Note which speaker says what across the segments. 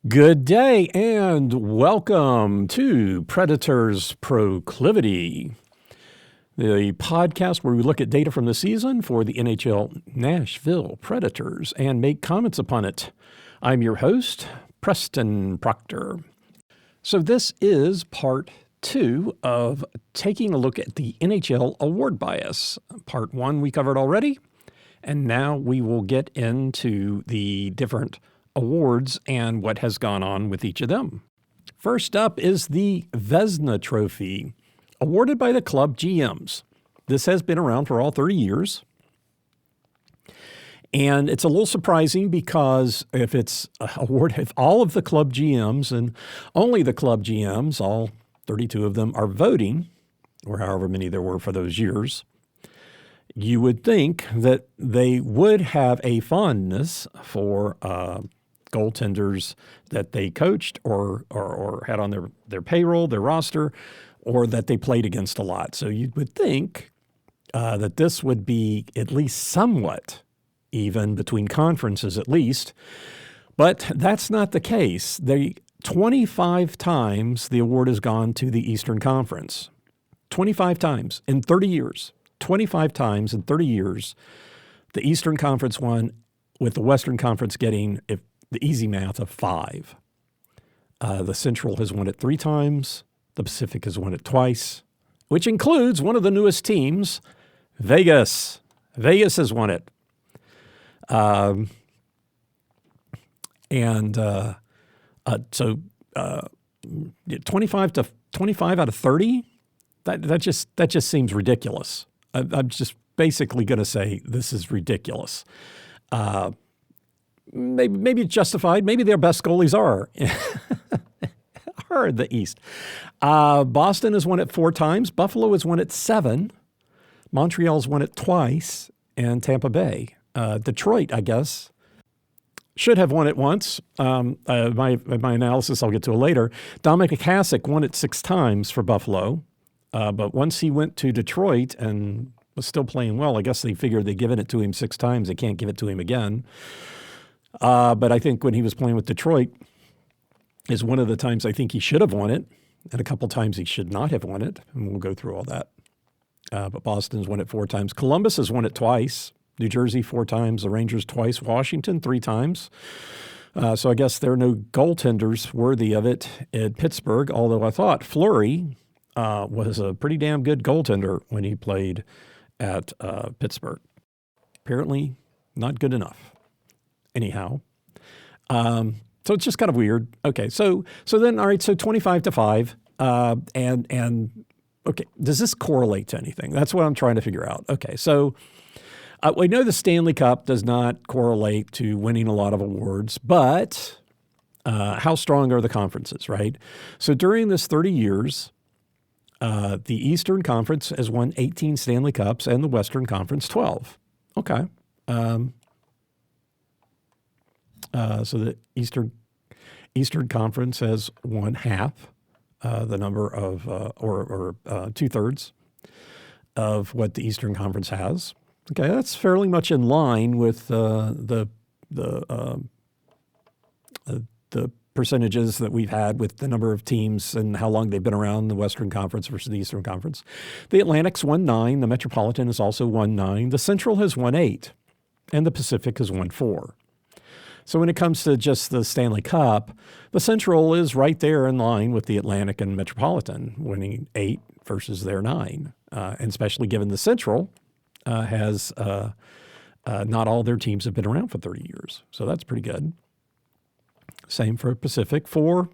Speaker 1: Good day and welcome to Predators Proclivity, the podcast where we look at data from the season for the NHL Nashville Predators and make comments upon it. I'm your host, Preston Proctor. So this is part 2 of taking a look at the NHL award bias. Part 1 we covered already, and now we will get into the different awards and what has gone on with each of them. First up is the Vezina Trophy, awarded by the club GMs. This has been around for all 30 years. And it's a little surprising because if it's awarded, if all of the club GMs and only the club GMs, all 32 of them, are voting, or however many there were for those years, you would think that they would have a fondness for goaltenders that they coached or had on their payroll, their roster, or that they played against a lot. So you would think that this would be at least somewhat even between conferences at least, but that's not the case. 25 times the award has gone to the Eastern Conference. 25 times in 30 years. 25 times in 30 years, the Eastern Conference won, with the Western Conference getting the easy math of 5. The Central has won it 3 times. The Pacific has won it twice, which includes one of the newest teams, Vegas. Vegas has won it. 25 out of 30, that just seems ridiculous. I'm just basically going to say this is ridiculous. Maybe it's justified. Maybe their best goalies are in the East. Boston has won it 4 times. Buffalo has won it 7. Montreal's won it twice. And Tampa Bay. Detroit, I guess, should have won it once. My analysis I'll get to later. Dominik Hasek won it 6 times for Buffalo. But once he went to Detroit and was still playing well, I guess they figured they'd given it to him 6 times. They can't give it to him again. But I think when he was playing with Detroit is one of the times I think he should have won it, and a couple times he should not have won it, and we'll go through all that. But Boston's won it 4 times. Columbus has won it twice. New Jersey 4 times. The Rangers twice. Washington 3 times. So I guess there are no goaltenders worthy of it at Pittsburgh, although I thought Fleury was a pretty damn good goaltender when he played at Pittsburgh. Apparently not good enough. Anyhow, so it's just kind of weird. Okay, so then, all right, so 25 to 5, and okay, does this correlate to anything? That's what I'm trying to figure out. Okay, so we know the Stanley Cup does not correlate to winning a lot of awards, but how strong are the conferences, right? So during this 30 years, the Eastern Conference has won 18 Stanley Cups and the Western Conference 12. Okay. So the Eastern Conference has won half the number of, or 2/3 of what the Eastern Conference has. Okay, that's fairly much in line with the percentages that we've had with the number of teams and how long they've been around the Western Conference versus the Eastern Conference. The Atlantic's won 9. The Metropolitan has also won 9. The Central has won 8. And the Pacific has won 4. So when it comes to just the Stanley Cup, the Central is right there in line with the Atlantic and Metropolitan, winning 8 versus their 9. And especially given the Central has not all their teams have been around for 30 years. So that's pretty good. Same for Pacific. 4,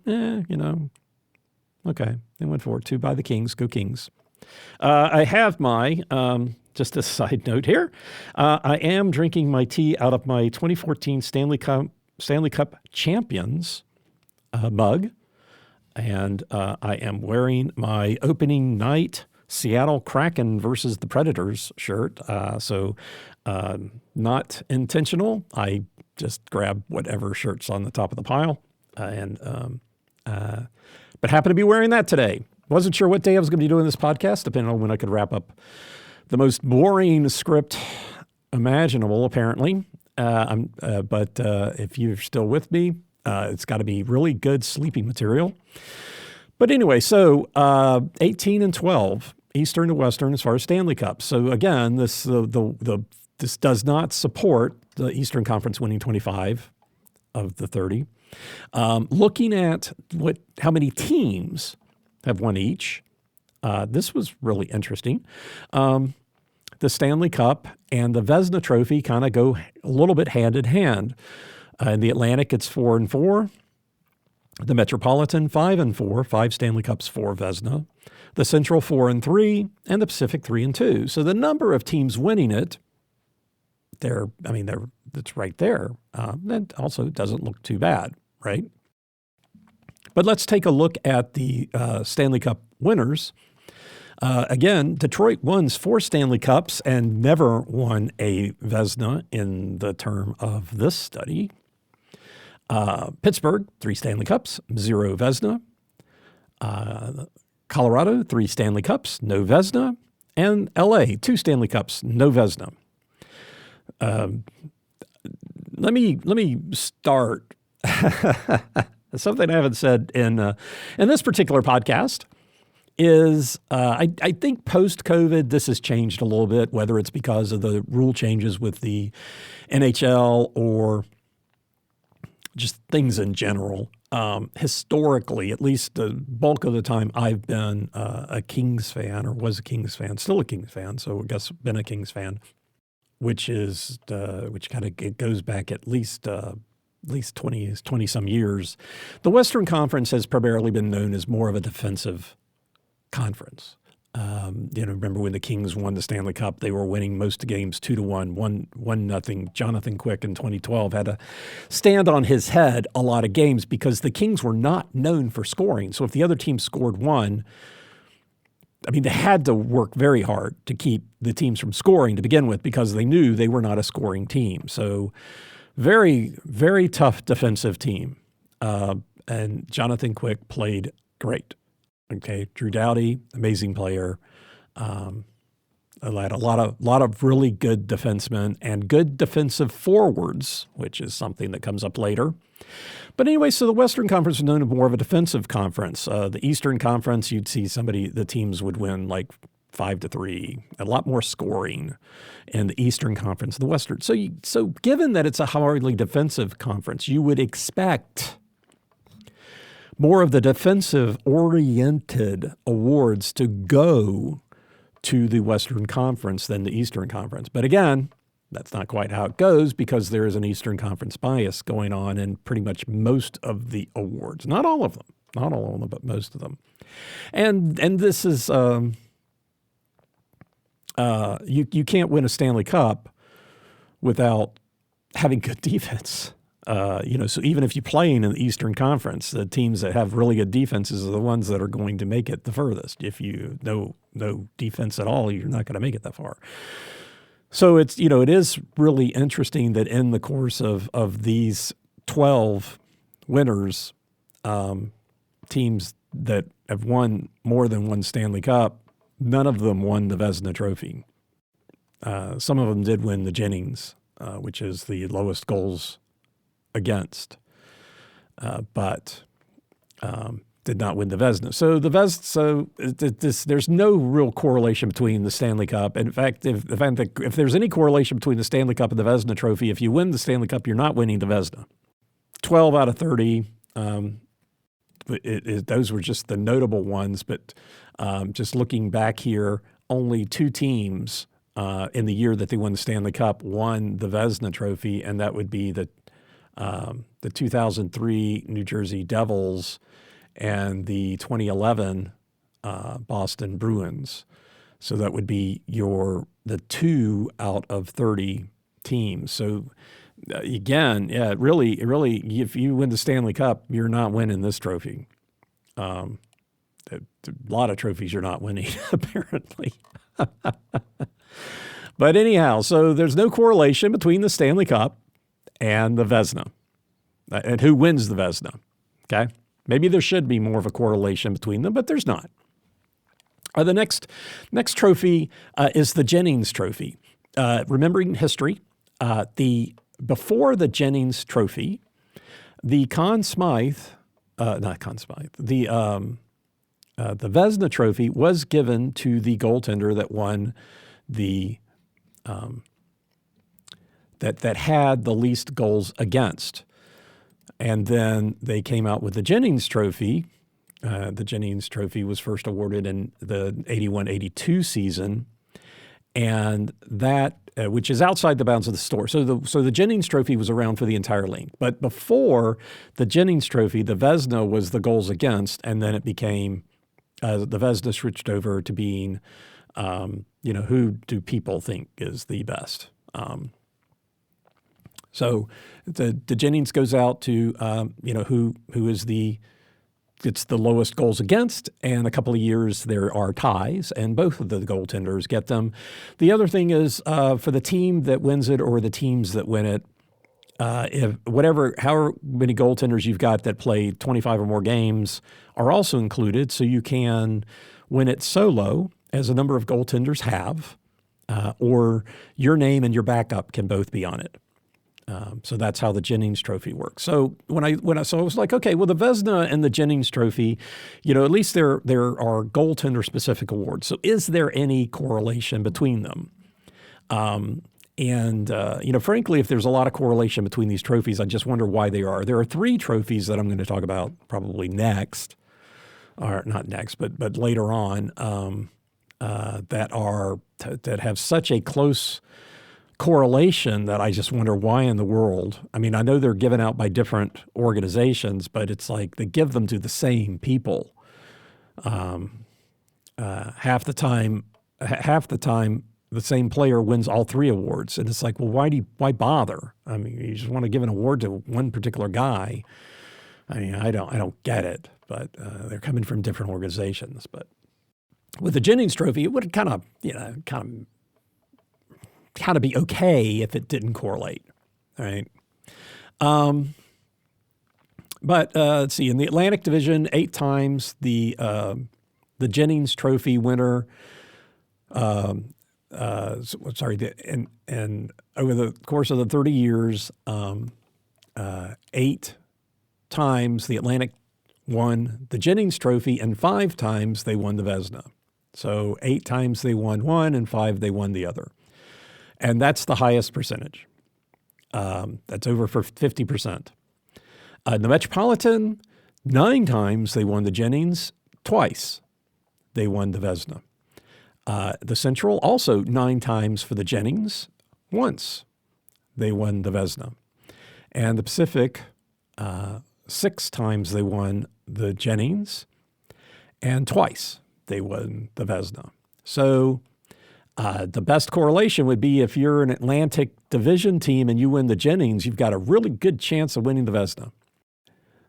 Speaker 1: okay. They went 4. 2 by the Kings. Go Kings. I have my... just a side note here, I am drinking my tea out of my 2014 Stanley Cup Champions mug, and I am wearing my opening night Seattle Kraken versus the Predators shirt. So not intentional. I just grab whatever shirt's on the top of the pile, but happen to be wearing that today. Wasn't sure what day I was going to be doing this podcast, depending on when I could wrap up the most boring script imaginable, apparently. But if you're still with me, It's got to be really good sleeping material. But anyway, so 18 and 12, Eastern to Western as far as Stanley Cup. So again, this does not support the Eastern Conference winning 25 of the 30. Looking at how many teams have won each, this was really interesting. The Stanley Cup and the Vezina Trophy kind of go a little bit hand in hand. In the Atlantic, it's 4-4. The Metropolitan, 5-4, 5 Stanley Cups, 4 Vezina. The Central, 4-3, and the Pacific, 3-2. So the number of teams winning it, it's right there. That also doesn't look too bad, right? But let's take a look at the Stanley Cup winners. Again, Detroit won 4 Stanley Cups and never won a Vezina in the term of this study. Pittsburgh, 3 Stanley Cups, 0 Vezina. Colorado, 3 Stanley Cups, no Vezina. And LA, 2 Stanley Cups, no Vezina. Let me start something I haven't said in this particular podcast is I think post-COVID this has changed a little bit, whether it's because of the rule changes with the NHL or just things in general. Historically, at least the bulk of the time, I've been a Kings fan, or was a Kings fan, still a Kings fan. So I guess been a Kings fan, which kind of goes back at least 20 some years. The Western Conference has primarily been known as more of a defensive conference. Remember when the Kings won the Stanley Cup, they were winning most of the games 2-1, 1-0. Jonathan Quick in 2012 had to stand on his head a lot of games because the Kings were not known for scoring. So if the other team scored one, they had to work very hard to keep the teams from scoring to begin with because they knew they were not a scoring team. So very, very tough defensive team. And Jonathan Quick played great. Okay, Drew Doughty, amazing player. Had a lot of really good defensemen and good defensive forwards, which is something that comes up later. But anyway, so the Western Conference is known as more of a defensive conference. The Eastern Conference, you'd see the teams would win like 5-3, a lot more scoring in the Eastern Conference, the Western. So given that it's a hardly defensive conference, you would expect more of the defensive-oriented awards to go to the Western Conference than the Eastern Conference. But again, that's not quite how it goes because there is an Eastern Conference bias going on in pretty much most of the awards. Not all of them, but most of them. And this is you can't win a Stanley Cup without having good defense. So even if you're playing in the Eastern Conference, the teams that have really good defenses are the ones that are going to make it the furthest. If you no defense at all, you're not going to make it that far. So it is really interesting that in the course of these 12 winners, teams that have won more than one Stanley Cup, none of them won the Vezina Trophy. Some of them did win the Jennings, which is the lowest goals against, but did not win the Vezina. So there's no real correlation between the Stanley Cup. In fact, if there's any correlation between the Stanley Cup and the Vezina Trophy, if you win the Stanley Cup, you're not winning the Vezina. 12 out of 30. Those were just the notable ones. But just looking back here, only 2 teams in the year that they won the Stanley Cup won the Vezina Trophy, and that would be the 2003 New Jersey Devils and the 2011 Boston Bruins. So that would be the 2 out of 30 teams. So again, really, if you win the Stanley Cup, you're not winning this trophy. A lot of trophies you're not winning, apparently. But anyhow, so there's no correlation between the Stanley Cup and the Vezina, and who wins the Vezina, okay? Maybe there should be more of a correlation between them, but there's not. The next trophy is the Jennings Trophy. Remembering history, before the Jennings Trophy, the Conn Smythe, not Conn Smythe, the Vezina Trophy was given to the goaltender that won the that had the least goals against. And then they came out with the Jennings Trophy. The Jennings Trophy was first awarded in the 81-82 season, and that which is outside the bounds of the store. So the Jennings Trophy was around for the entire league. But before the Jennings Trophy, the Vezina was the goals against, and then it became the Vezina switched over to being, who do people think is the best? So the Jennings goes out to, who is it's the lowest goals against, and a couple of years there are ties, and both of the goaltenders get them. The other thing is for the team that wins it or the teams that win it, however many goaltenders you've got that play 25 or more games are also included, so you can win it solo, as a number of goaltenders have, or your name and your backup can both be on it. So that's how the Jennings Trophy works. So when I was like, okay, well, the Vezina and the Jennings Trophy, at least there are goaltender specific awards. So is there any correlation between them? Frankly, if there's a lot of correlation between these trophies, I just wonder why they are. There are 3 trophies that I'm going to talk about probably next, or not next, but later on, that have such a close correlation that I just wonder why in the world. I mean, I know they're given out by different organizations, but it's like they give them to the same people. Half the time, the same player wins all 3 awards, and it's like, well, why bother? I mean, you just want to give an award to one particular guy. I mean, I don't get it, but they're coming from different organizations. But with the Jennings Trophy, it would kind of be okay if it didn't correlate, right? But let's see, in the Atlantic Division, 8 times the Jennings Trophy winner. And over the course of the 30 years, 8 times the Atlantic won the Jennings Trophy, and 5 times they won the Vezina. So 8 times they won one, and 5 they won the other. And that's the highest percentage. That's over for 50%. The Metropolitan, 9 times they won the Jennings, twice they won the Vezina. The Central, also 9 times for the Jennings, once they won the Vezina. And the Pacific, 6 times they won the Jennings, and twice they won the Vezina. So the best correlation would be if you're an Atlantic Division team and you win the Jennings, you've got a really good chance of winning the Vezina.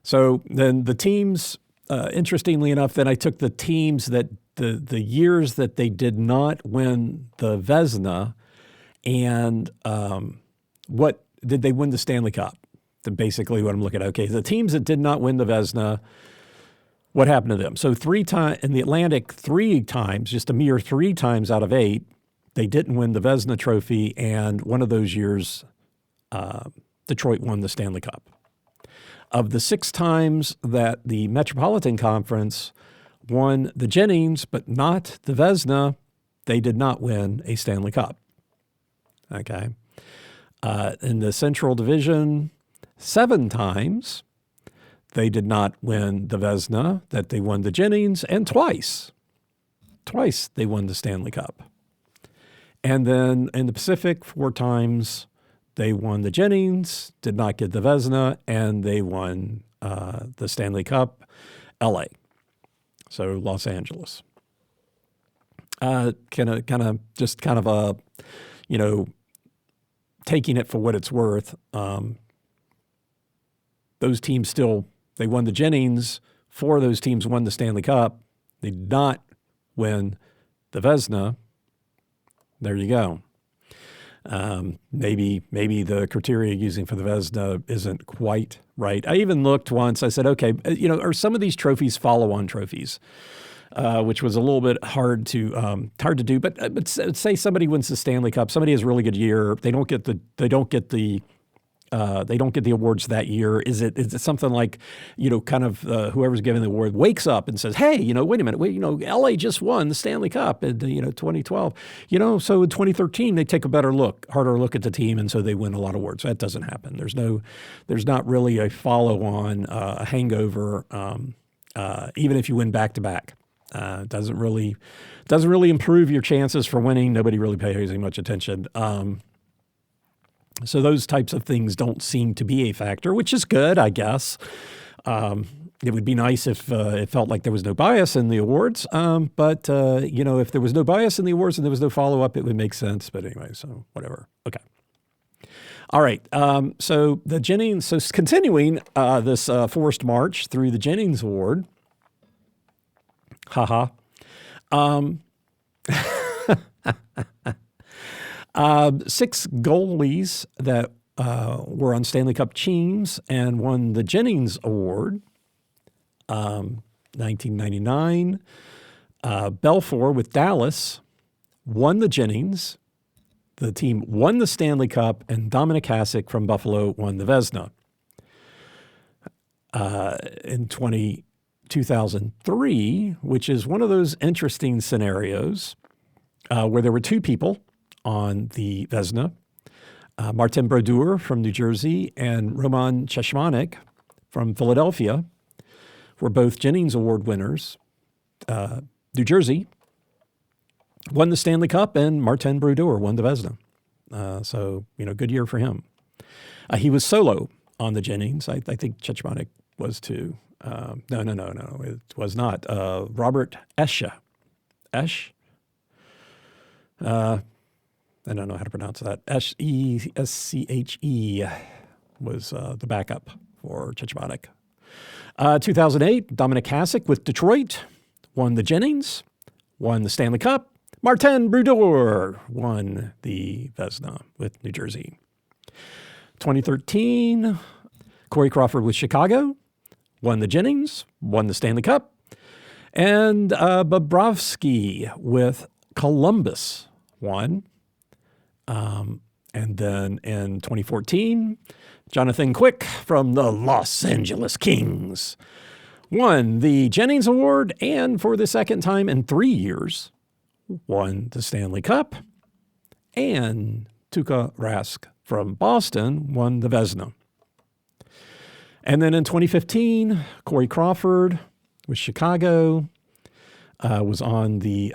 Speaker 1: So then the teams, interestingly enough, then I took the teams that the years that they did not win the Vezina, and what did they win the Stanley Cup? Basically what I'm looking at. Okay, the teams that did not win the Vezina, what happened to them? So 3 times in the Atlantic, 3 times, just a mere 3 times out of 8, they didn't win the Vezina Trophy, and one of those years, Detroit won the Stanley Cup. Of the 6 times that the Metropolitan Conference won the Jennings, but not the Vezina, they did not win a Stanley Cup. Okay. In the Central Division, 7 times they did not win the Vezina, that they won the Jennings, and twice they won the Stanley Cup. And then in the Pacific, 4 times they won the Jennings, did not get the Vezina, and they won the Stanley Cup, LA. So Los Angeles. Kind of taking it for what it's worth. Those teams they won the Jennings. 4 of those teams won the Stanley Cup. They did not win the Vezina. There you go. Maybe the criteria using for the Vezina isn't quite right. I even looked once. I said, okay, are some of these trophies follow-on trophies, which was a little bit hard to do. But say somebody wins the Stanley Cup, somebody has a really good year. They don't get the They don't get the awards that year. Is it something like, kind of whoever's giving the award wakes up and says, hey, wait a minute, LA just won the Stanley Cup in 2012. So in 2013 they take a harder look at the team, and so they win a lot of awards. That doesn't happen. There's not really a follow-on, a hangover, even if you win back-to-back. Doesn't really improve your chances for winning. Nobody really pays much attention. So those types of things don't seem to be a factor, which is good, I guess. It would be nice if it felt like there was no bias in the awards. But if there was no bias in the awards and there was no follow-up, it would make sense. But anyway, so whatever. Okay. All right. So the Jennings, continuing this forced march through the Jennings Award. Haha. 6 goalies that were on Stanley Cup teams and won the Jennings Award. 1999, Belfour with Dallas won the Jennings. The team won the Stanley Cup, and Dominic Hasek from Buffalo won the Vezina. In 2003, which is one of those interesting scenarios where there were 2 people on the Vezina, Martin Brodeur from New Jersey and Roman Ceshmanek from Philadelphia were both Jennings Award winners. New Jersey won the Stanley Cup, and Martin Brodeur won the Vezina. So, good year for him. He was solo on the Jennings. I think Ceshmanek was too. No, it was not. Robert Esche. Esch? I don't know how to pronounce that. Esche was the backup for Ceshmanek. 2008, Dominic Hasek with Detroit won the Jennings, won the Stanley Cup. Martin Brodeur won the Vezina with New Jersey. 2013, Corey Crawford with Chicago won the Jennings, won the Stanley Cup. And Bobrovsky with Columbus won. And then in 2014, Jonathan Quick from the Los Angeles Kings won the Jennings Award, and for the second time in 3 years, won the Stanley Cup. And Tuukka Rask from Boston won the Vezina. And then in 2015, Corey Crawford with Chicago was on the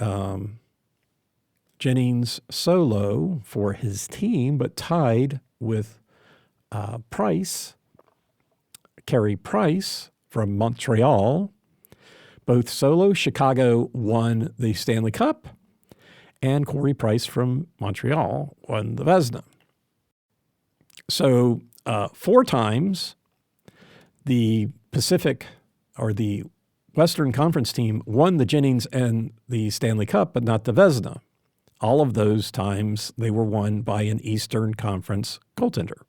Speaker 1: Jennings solo for his team, but tied with Carey Price from Montreal. Both solo. Chicago won the Stanley Cup, and Corey Price from Montreal won the Vezina. So 4 times the Pacific or the Western Conference team won the Jennings and the Stanley Cup, but not the Vezina. All of those times they were won by an Eastern Conference goaltender.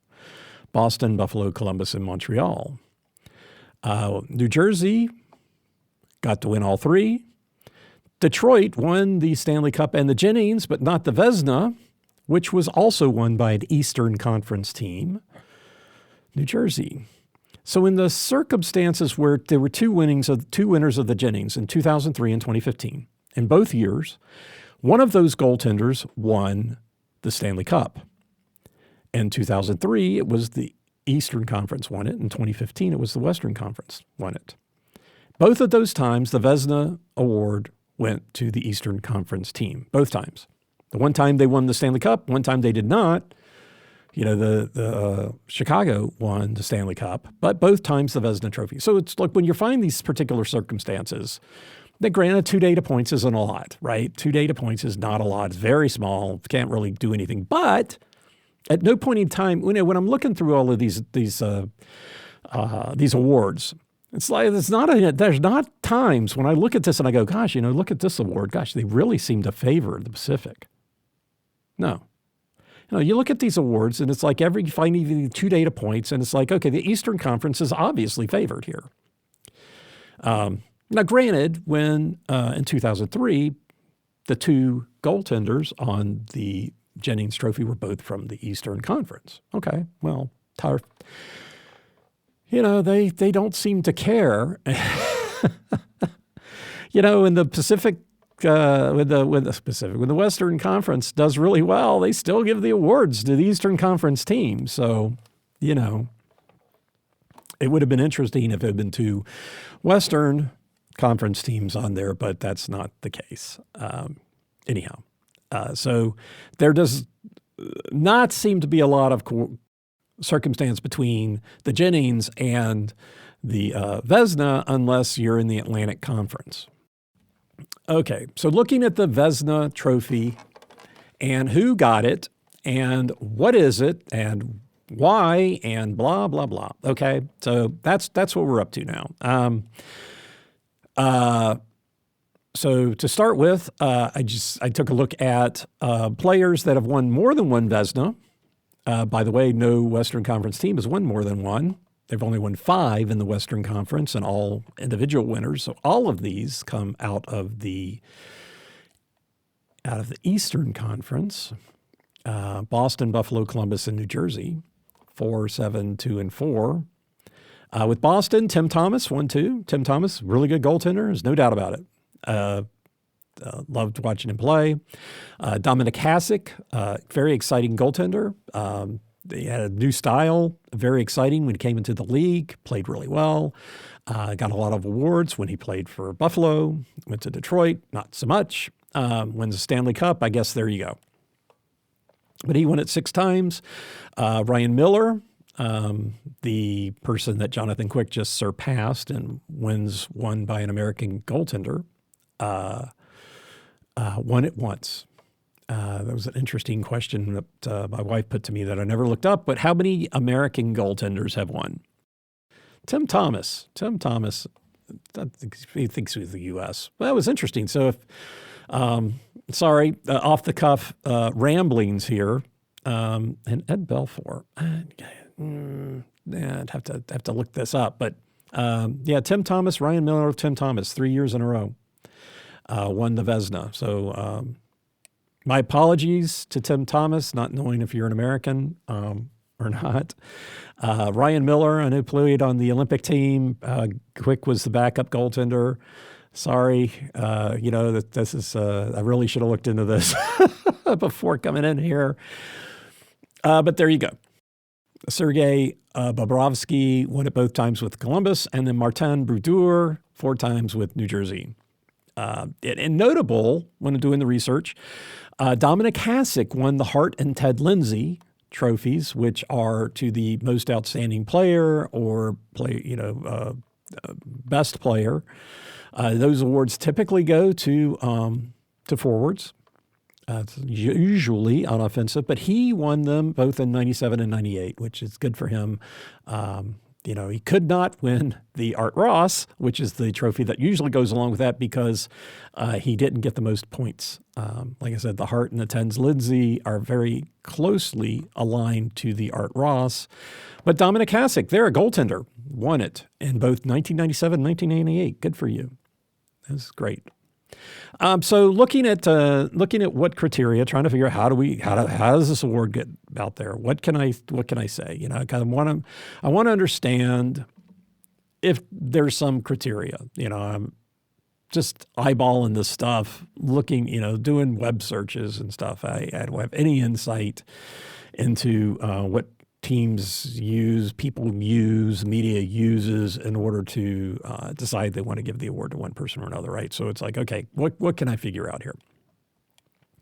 Speaker 1: Boston, Buffalo, Columbus, and Montreal. New Jersey got to win all 3. Detroit won the Stanley Cup and the Jennings, but not the Vezina, which was also won by an Eastern Conference team. New Jersey. So in the circumstances where there were 2 winners of the Jennings in 2003 and 2015, in both years, one of those goaltenders won the Stanley Cup. In 2003, it was the Eastern Conference won it. In 2015, it was the Western Conference won it. Both of those times, the Vezina Award went to the Eastern Conference team. Both times. The one time they won the Stanley Cup, one time they did not. The Chicago won the Stanley Cup, but both times the Vezina Trophy. So it's like when you find these particular circumstances, that granted 2 data points isn't a lot, right? 2 data points is not a lot. It's very small. Can't really do anything. But at no point in time, when I'm looking through all of these awards, it's like there's not times when I look at this and I go, gosh, look at this award. Gosh, they really seem to favor the Pacific. No. You look at these awards and it's like you find even 2 data points and it's like, okay, the Eastern Conference is obviously favored here. Now, granted, when in 2003, the 2 goaltenders on the Jennings Trophy were both from the Eastern Conference. Okay, well, They don't seem to care. In the Pacific, when the Western Conference does really well, they still give the awards to the Eastern Conference team. So, it would have been interesting if it had been two Western Conference teams on there, but that's not the case. Anyhow, so there does not seem to be a lot of circumstance between the Jennings and the Vezina unless you're in the Atlantic Conference. Okay, so looking at the Vezina trophy and who got it and what is it and why and blah, blah, blah. Okay, so that's what we're up to now. So to start with, I took a look at players that have won more than one Vezina. By the way, no Western Conference team has won more than one. They've only won 5 in the Western Conference and all individual winners. So all of these come out of the Eastern Conference. Boston, Buffalo, Columbus, and New Jersey, 4, 7, 2, and 4. With Boston, Tim Thomas won 2. Tim Thomas, really good goaltender, there's no doubt about it. Loved watching him play. Dominic Hasek, very exciting goaltender. He had a new style, very exciting when he came into the league, played really well, got a lot of awards when he played for Buffalo, went to Detroit, not so much. Wins the Stanley Cup, I guess there you go. But he won it 6 times. Ryan Miller, the person that Jonathan Quick just surpassed and wins one by an American goaltender, won it once. That was an interesting question that my wife put to me that I never looked up, but how many American goaltenders have won? Tim Thomas, he thinks with the U.S. Well, that was interesting. So if, off the cuff ramblings here, and Ed Belfour, I'd have to look this up, but Tim Thomas, Ryan Miller, Tim Thomas, 3 years in a row, won the Vezina. So my apologies to Tim Thomas, not knowing if you're an American or not. Ryan Miller, I know played on the Olympic team. Quick was the backup goaltender. Sorry, that this is. I really should have looked into this before coming in here. But there you go. Sergei Bobrovsky won it both times with Columbus, and then Martin Brodeur 4 times with New Jersey. And notable when doing the research, Dominic Hasek won the Hart and Ted Lindsay trophies, which are to the most outstanding player or best player. Those awards typically go to forwards, usually on offensive, but he won them both in 97 and 98, which is good for him. He could not win the Art Ross, which is the trophy that usually goes along with that because he didn't get the most points. Like I said, the Hart and the Tens Lindsay are very closely aligned to the Art Ross. But Dominic Hasek, they're a goaltender, won it in both 1997 and 1998. Good for you. That's great. So looking at what criteria, trying to figure out how does this award get out there? What can I say? I want to understand if there's some criteria. I'm just eyeballing this stuff, looking, doing web searches and stuff. I don't have any insight into what teams use, people use, media uses in order to decide they want to give the award to one person or another, right? So it's like, okay, what can I figure out here?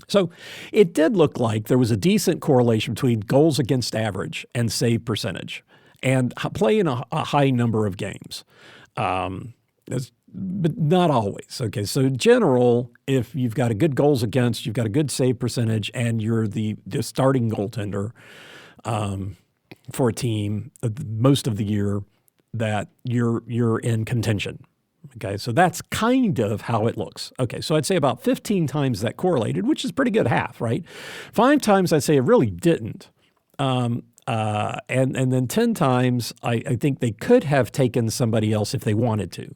Speaker 1: So it did look like there was a decent correlation between goals against average and save percentage and playing a high number of games. But not always. Okay, so in general, if you've got a good goals against, you've got a good save percentage, and you're the starting goaltender, for a team most of the year, that you're in contention. Okay, so that's kind of how it looks. Okay, so I'd say about 15 times that correlated, which is pretty good half, right? 5 times I'd say it really didn't. And then 10 times I think they could have taken somebody else if they wanted to.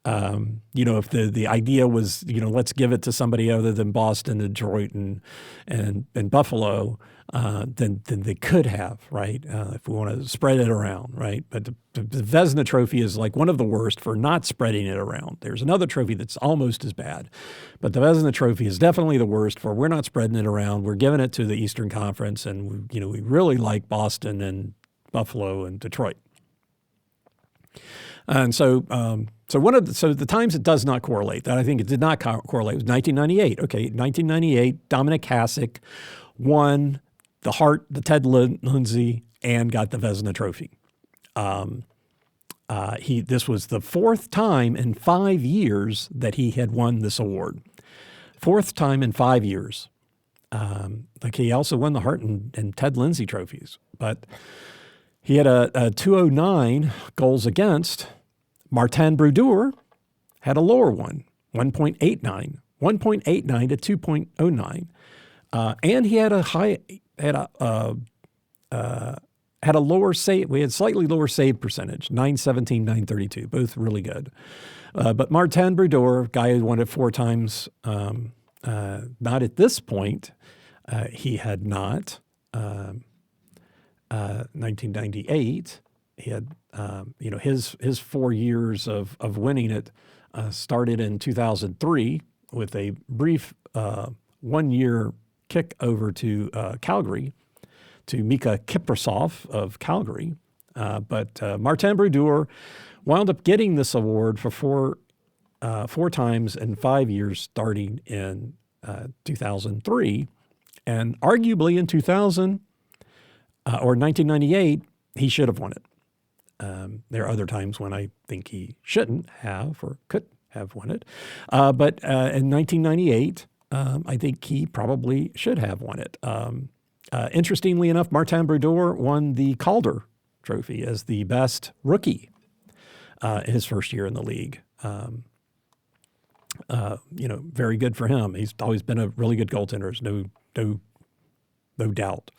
Speaker 1: If the idea was, let's give it to somebody other than Boston, Detroit, and Buffalo, than they could have, right? If we want to spread it around, right? But the Vezina Trophy is like one of the worst for not spreading it around. There's another trophy that's almost as bad, but the Vezina Trophy is definitely the worst for we're not spreading it around. We're giving it to the Eastern Conference, and we really like Boston and Buffalo and Detroit. And so the times it does not correlate, that I think it did not correlate, was 1998. Okay, 1998, Dominic Hasek won the Hart, the Ted Lindsay, and got the Vezina Trophy. This was the fourth time in 5 years that he had won this award. Fourth time in 5 years. He also won the Hart and Ted Lindsay trophies, but he had a 209 goals against. Martin Brodeur had a lower one, 1.89 to 2.09. And he had a lower save. We had slightly lower save percentage, 917, 932, both really good. But Martin Brodeur, guy who won it 4 times, not at this point. He had not. 1998, he had, his 4 years of winning it started in 2003 with a brief 1 year kick over to Calgary, to Mika Kiprasov of Calgary. But Martin Brodeur wound up getting this award for four times in 5 years, starting in 2003. And arguably in 2000 or 1998, he should have won it. There are other times when I think he shouldn't have or could have won it. But in 1998, I think he probably should have won it. Interestingly enough, Martin Brodeur won the Calder Trophy as the best rookie his first year in the league. Very good for him. He's always been a really good goaltender. There's no doubt.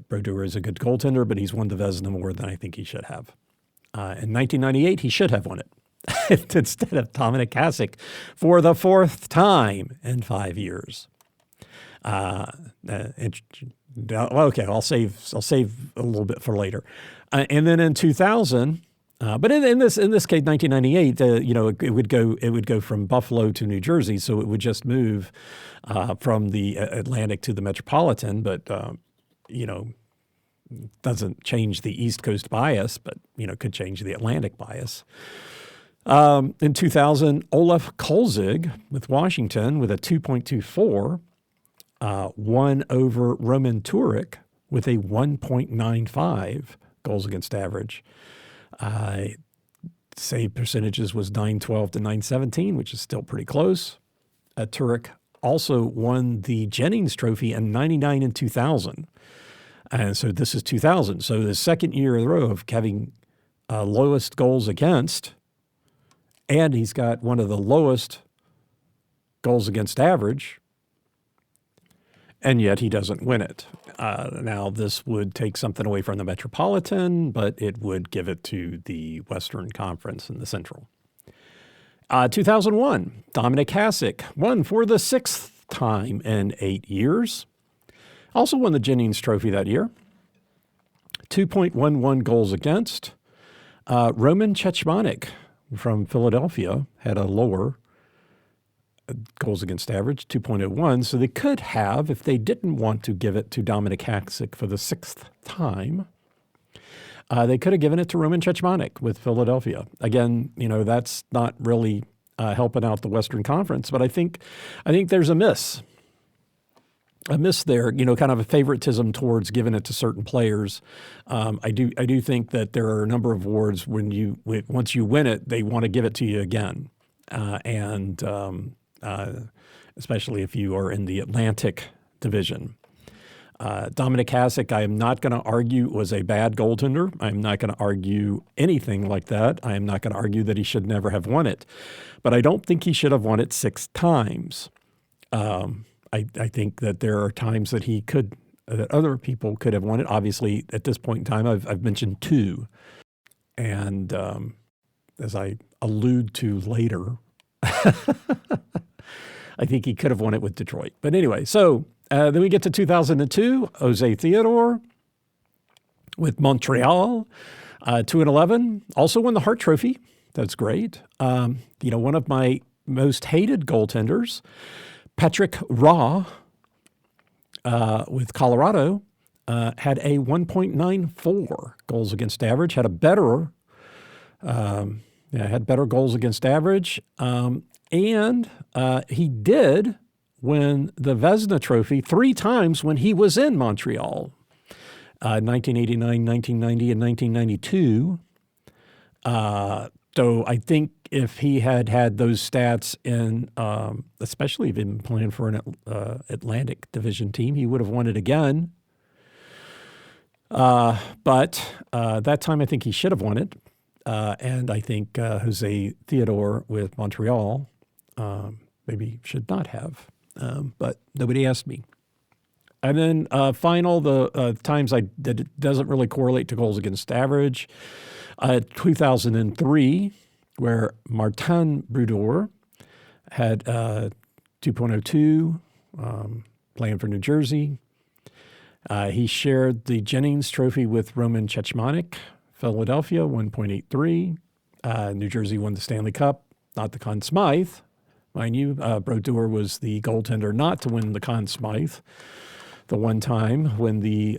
Speaker 1: Brodeur is a good goaltender, but he's won the Vezina more than I think he should have. In 1998, he should have won it instead of Dominic Hasek for the fourth time in 5 years. Okay, I'll save a little bit for later. And then in 2000, but in this case, 1998, it would go from Buffalo to New Jersey, so it would just move from the Atlantic to the Metropolitan, but doesn't change the East Coast bias, but could change the Atlantic bias. In 2000, Olaf Kolzig with Washington with a 2.24 won over Roman Turek with a 1.95 goals against average. Save percentages was 912 to 917, which is still pretty close. Turek also won the Jennings Trophy in 99 and 2000. And so this is 2000. So the second year in a row of having lowest goals against, and he's got one of the lowest goals against average, and yet he doesn't win it. Now, this would take something away from the Metropolitan, but it would give it to the Western Conference and the Central. 2001, Dominic Hasek won for the 6th time in 8 years. Also won the Jennings Trophy that year. 2.11 goals against. Roman Cechmanek from Philadelphia had a lower goals against average, 2.01. So they could have, if they didn't want to give it to Dominic Hasek for the 6th time, they could have given it to Roman Cechmanek with Philadelphia. Again, that's not really helping out the Western Conference, but I think there's a miss there, kind of a favoritism towards giving it to certain players. I do think that there are a number of awards once you win it, they want to give it to you again. Especially if you are in the Atlantic Division. Dominic Hasek, I am not going to argue, was a bad goaltender. I'm not going to argue anything like that. I am not going to argue that he should never have won it. But I don't think he should have won it 6 times. I think that there are times that that other people could have won it. Obviously, at this point in time, I've mentioned 2. And as I allude to later, I think he could have won it with Detroit. But anyway, so Then we get to 2002, Jose Theodore with Montreal, 2-11. Also won the Hart Trophy. That's great. One of my most hated goaltenders, Patrick Roy, with Colorado, had a 1.94 goals against average, had better goals against average. And he did win the Vezina Trophy 3 times when he was in Montreal, 1989, 1990, and 1992. So I think if he had had those stats in, especially if he'd been playing for an Atlantic Division team, he would have won it again. But that time I think he should have won it. And I think Jose Theodore with Montreal maybe should not have. But nobody asked me. And then the times that it doesn't really correlate to goals against average. 2003, where Martin Brodeur had 2.02, playing for New Jersey. He shared the Jennings Trophy with Roman Cechmanek, Philadelphia, 1.83. New Jersey won the Stanley Cup, not the Conn Smythe. Mind you, Brodeur was the goaltender not to win the Conn Smythe the one time when the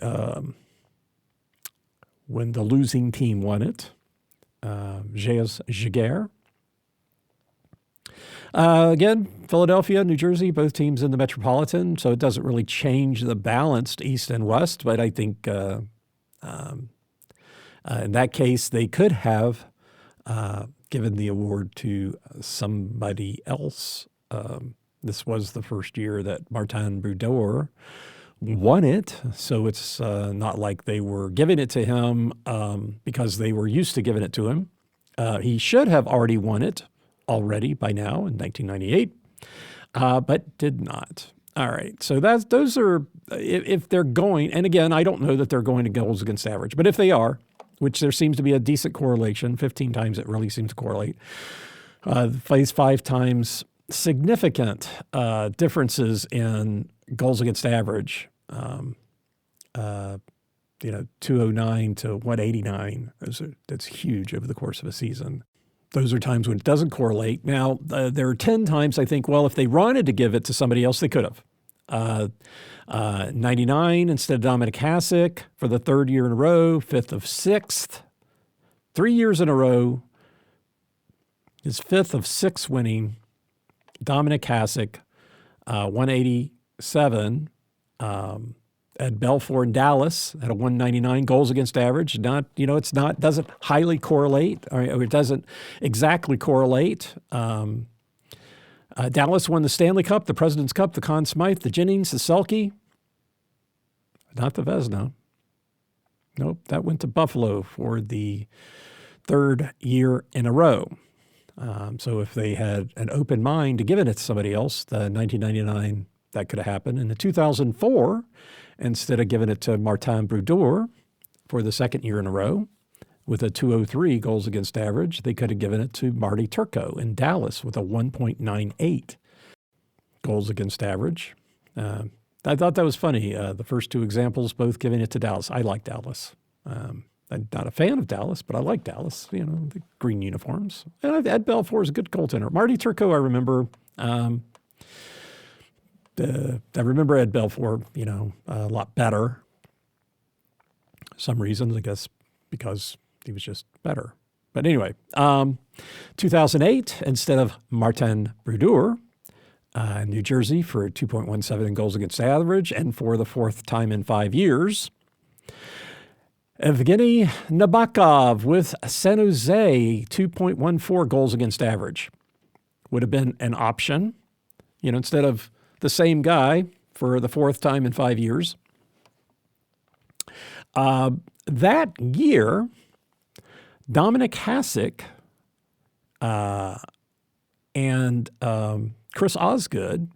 Speaker 1: losing team won it. Gilles Giguère. Again, Philadelphia, New Jersey, both teams in the Metropolitan, so it doesn't really change the balance to East and West, but I think in that case they could have given the award to somebody else. This was the first year that Martin Brodeur won it, so it's not like they were giving it to him because they were used to giving it to him. He should have already won it already by now in 1998, but did not. All right, so those are, if they're going, and again, I don't know that they're going to goals against average, but if they are, which there seems to be a decent correlation, 15 times it really seems to correlate, plays 5 times significant differences in goals against average, 209 to 189. That's huge over the course of a season. Those are times when it doesn't correlate. Now, there are 10 times I think, well, if they wanted to give it to somebody else, they could have. 99 instead of Dominic Hasek for the 3rd year in a row, 5th of 6th, 3 years in a row, his 5th of 6 winning, Dominic Hasek, 187. Ed Belfour in Dallas at a 199 goals against average. Doesn't highly correlate, or it doesn't exactly correlate. Dallas won the Stanley Cup, the President's Cup, the Conn Smythe, the Jennings, the Selke. Not the Vezina. Nope, that went to Buffalo for the 3rd year in a row. So if they had an open mind to giving it to somebody else, the 1999, that could have happened. In the 2004, instead of giving it to Martin Brodeur for the 2nd year in a row with a 203 goals against average, they could have given it to Marty Turco in Dallas with a 1.98 goals against average. I thought that was funny. The first 2 examples, both giving it to Dallas. I like Dallas. I'm not a fan of Dallas, but I like Dallas, the green uniforms. And Ed Belfour is a good goaltender. Marty Turco, I remember. I remember Ed Belfour, a lot better. Some reasons, I guess, because he was just better. But anyway, 2008, instead of Martin Brodeur, New Jersey for 2.17 in goals against average, and for the 4th time in 5 years, Evgeny Nabokov with San Jose, 2.14 goals against average. Would have been an option, instead of the same guy for the 4th time in 5 years. That year, Dominic Hasek and Chris Osgood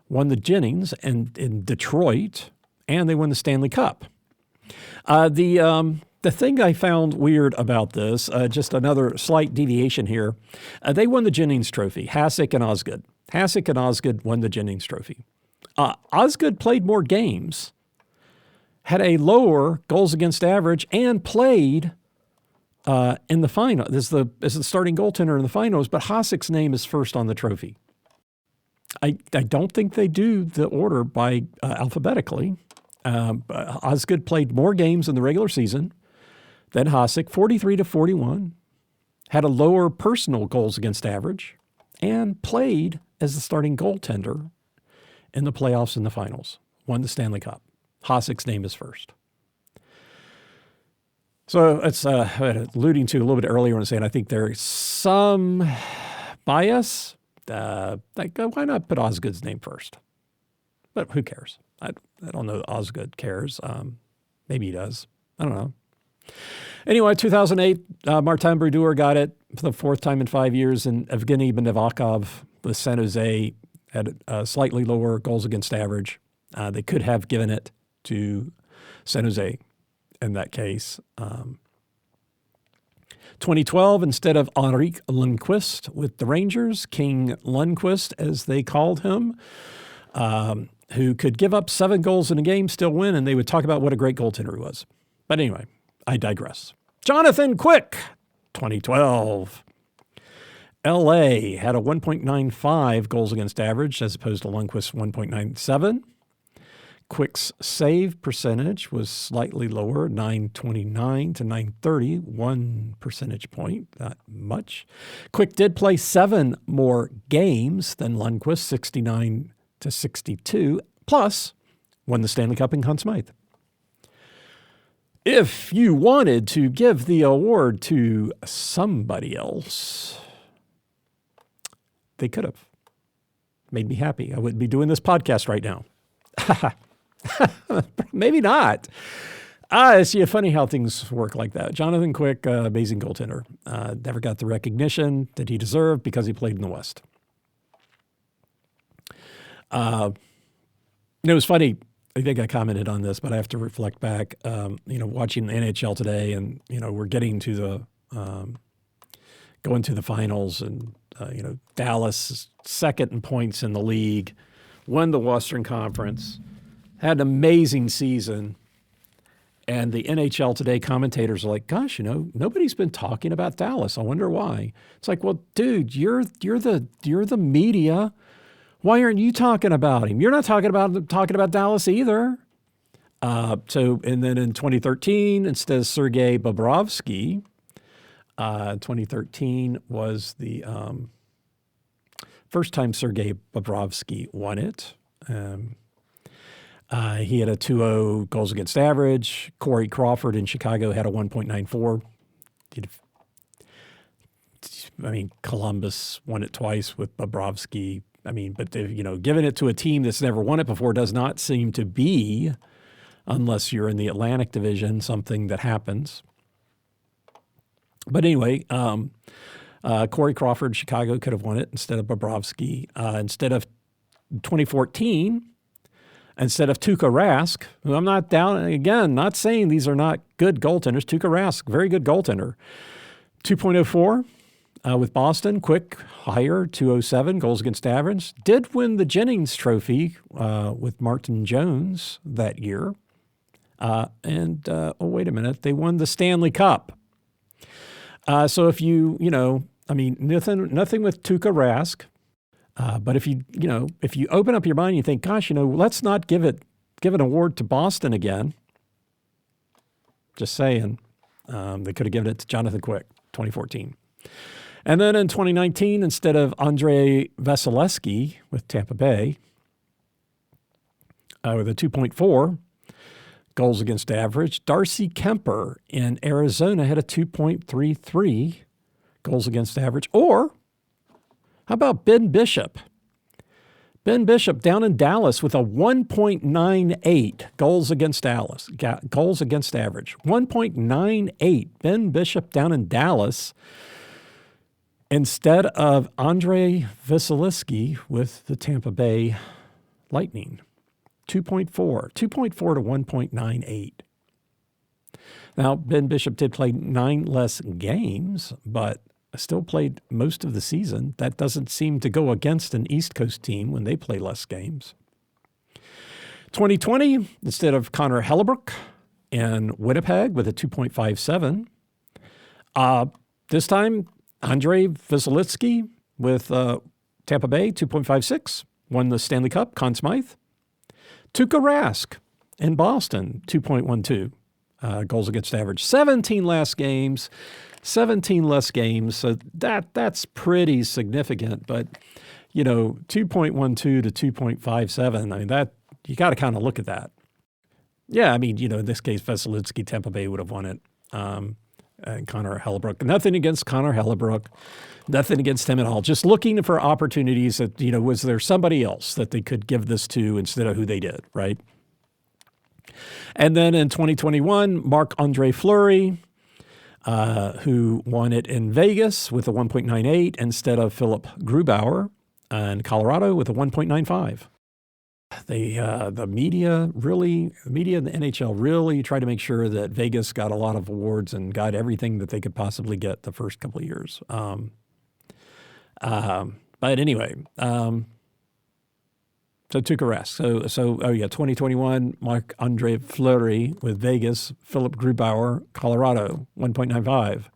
Speaker 1: won the Jennings in Detroit, and they won the Stanley Cup. The thing I found weird about this, just another slight deviation here, they won the Jennings Trophy, Hasek and Osgood. Hasek and Osgood won the Jennings Trophy. Osgood played more games, had a lower goals against average, and played in the final as the starting goaltender in the finals, but Hasek's name is first on the trophy. I don't think they do the order by alphabetically. Osgood played more games in the regular season than Hasek, 43-41, had a lower personal goals against average, and played as the starting goaltender in the playoffs and the finals, won the Stanley Cup. Hasek's name is first. So it's alluding to a little bit earlier when saying I think there's some bias. Why not put Osgood's name first? But who cares? I don't know that Osgood cares. Maybe he does. I don't know. Anyway, 2008, Martin Brodeur got it for the fourth time in 5 years, and Evgeny Benevakov with San Jose had slightly lower goals against average. They could have given it to San Jose in that case. 2012, instead of Henrik Lundqvist with the Rangers, King Lundqvist, as they called him, who could give up 7 goals in a game, still win, and they would talk about what a great goaltender he was. But anyway, I digress. Jonathan Quick, 2012. L.A. had a 1.95 goals against average as opposed to Lundqvist's 1.97. Quick's save percentage was slightly lower, 929 to 930, 1 percentage point, not much. Quick did play 7 more games than Lundqvist, 69 to 62, plus won the Stanley Cup in Conn Smythe. If you wanted to give the award to somebody else, they could have. Made me happy. I wouldn't be doing this podcast right now. Maybe not. It's funny how things work like that. Jonathan Quick, amazing goaltender. Never got the recognition that he deserved because he played in the West. It was funny. I think I commented on this, but I have to reflect back. Watching the NHL today, and we're getting to the going to the finals, and Dallas is second in points in the league, won the Western Conference, had an amazing season, and the NHL Today commentators are like, "Gosh, nobody's been talking about Dallas. I wonder why." It's like, well, dude, you're the media. Why aren't you talking about him? You're not talking about Dallas either. And then in 2013, instead of Sergei Bobrovsky, 2013 was the first time Sergei Bobrovsky won it. He had a 2.0 goals against average. Corey Crawford in Chicago had a 1.94. Columbus won it twice with Bobrovsky. But they've, given it to a team that's never won it before does not seem to be, unless you're in the Atlantic Division, something that happens. But anyway, Corey Crawford, Chicago, could have won it instead of Bobrovsky. Instead of 2014, instead of Tuukka Rask, who I'm not down, again, not saying these are not good goaltenders. Tuukka Rask, very good goaltender. 2.04 with Boston. Quick, higher, 2.07 goals against average. Did win the Jennings Trophy with Martin Jones that year. Wait a minute, they won the Stanley Cup. So if nothing with Tuukka Rask. But if you open up your mind and you think, gosh, let's not give an award to Boston again. Just saying. They could have given it to Jonathan Quick, 2014. And then in 2019, instead of Andrei Vasilevsky with Tampa Bay, with a 2.4 goals against average, Darcy Kemper in Arizona had a 2.33 goals against average. Or how about Ben Bishop? Ben Bishop down in Dallas with a 1.98 goals against average. 1.98. Ben Bishop down in Dallas instead of Andrei Vasilevsky with the Tampa Bay Lightning. 2.4 to 1.98. Now, Ben Bishop did play 9 less games, but still played most of the season. That doesn't seem to go against an East Coast team when they play less games. 2020, instead of Connor Hellebuck in Winnipeg with a 2.57, this time Andrei Vasilevsky with Tampa Bay, 2.56, won the Stanley Cup, Conn Smythe. Tuukka Rask in Boston, 2.12 goals against average. 17 less games, so that's pretty significant. But, 2.12 to 2.57, I mean, that you got to kind of look at that. Yeah, I mean, in this case, Vasilevsky, Tampa Bay would have won it. And Connor Hellebuck. Nothing against Connor Hellebuck. Nothing against him at all. Just looking for opportunities that, was there somebody else that they could give this to instead of who they did, right? And then in 2021, Marc-Andre Fleury, who won it in Vegas with a 1.98 instead of Philip Grubauer in Colorado with a 1.95. The media in the NHL really tried to make sure that Vegas got a lot of awards and got everything that they could possibly get the first couple of years. But anyway, so Tuukka Rask. So 2021, Marc-Andre Fleury with Vegas, Philip Grubauer, Colorado, 1.95.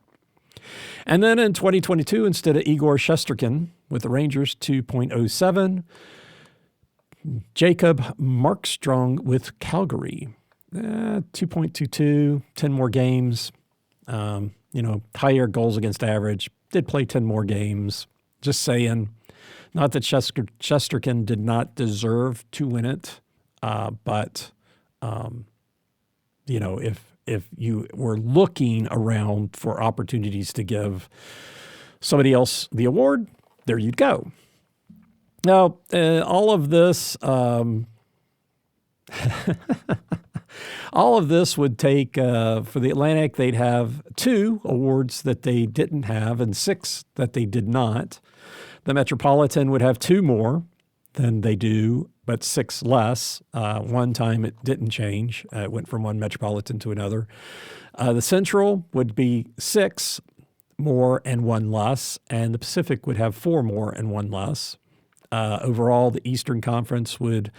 Speaker 1: And then in 2022, instead of Igor Shesterkin with the Rangers, 2.07, Jacob Markstrom with Calgary, 2.22, 10 more games, higher goals against average, did play 10 more games. Just saying, not that Shesterkin did not deserve to win it, but, if you were looking around for opportunities to give somebody else the award, there you'd go. Now, all of this would take, for the Atlantic, they'd have 2 awards that they didn't have and 6 that they did not. The Metropolitan would have 2 more than they do, but 6 less. One time it didn't change. It went from one Metropolitan to another. The Central would be 6 more and 1 less, and the Pacific would have 4 more and 1 less. Overall, the Eastern Conference would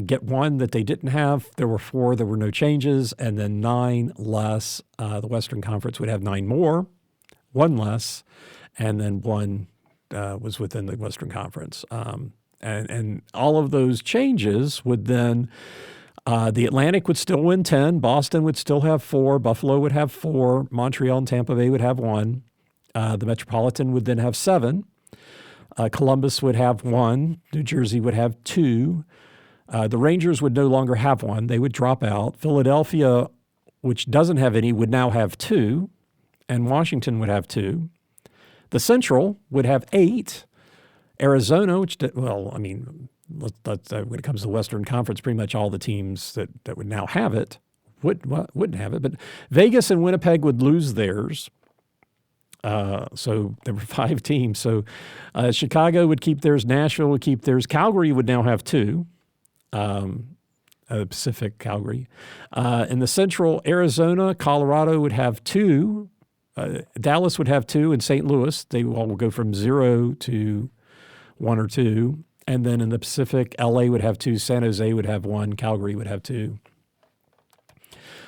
Speaker 1: get 1 that they didn't have. There were 4, there were no changes, and then 9 less. The Western Conference would have 9 more, 1 less, and then 1 was within the Western Conference. And all of those changes would then, the Atlantic would still win 10, Boston would still have 4, Buffalo would have 4, Montreal and Tampa Bay would have 1. The Metropolitan would then have 7. Columbus would have 1. New Jersey would have 2. The Rangers would no longer have 1. They would drop out. Philadelphia, which doesn't have any, would now have 2. And Washington would have 2. The Central would have 8. Arizona, when it comes to the Western Conference, pretty much all the teams that would now have it wouldn't have it. But Vegas and Winnipeg would lose theirs. So there were 5 teams. So Chicago would keep theirs. Nashville would keep theirs. Calgary would now have 2. Pacific Calgary. In the Central, Arizona, Colorado would have 2. Dallas would have 2. And St. Louis, they all will go from 0 to 1 or 2. And then in the Pacific, LA would have 2. San Jose would have 1. Calgary would have 2.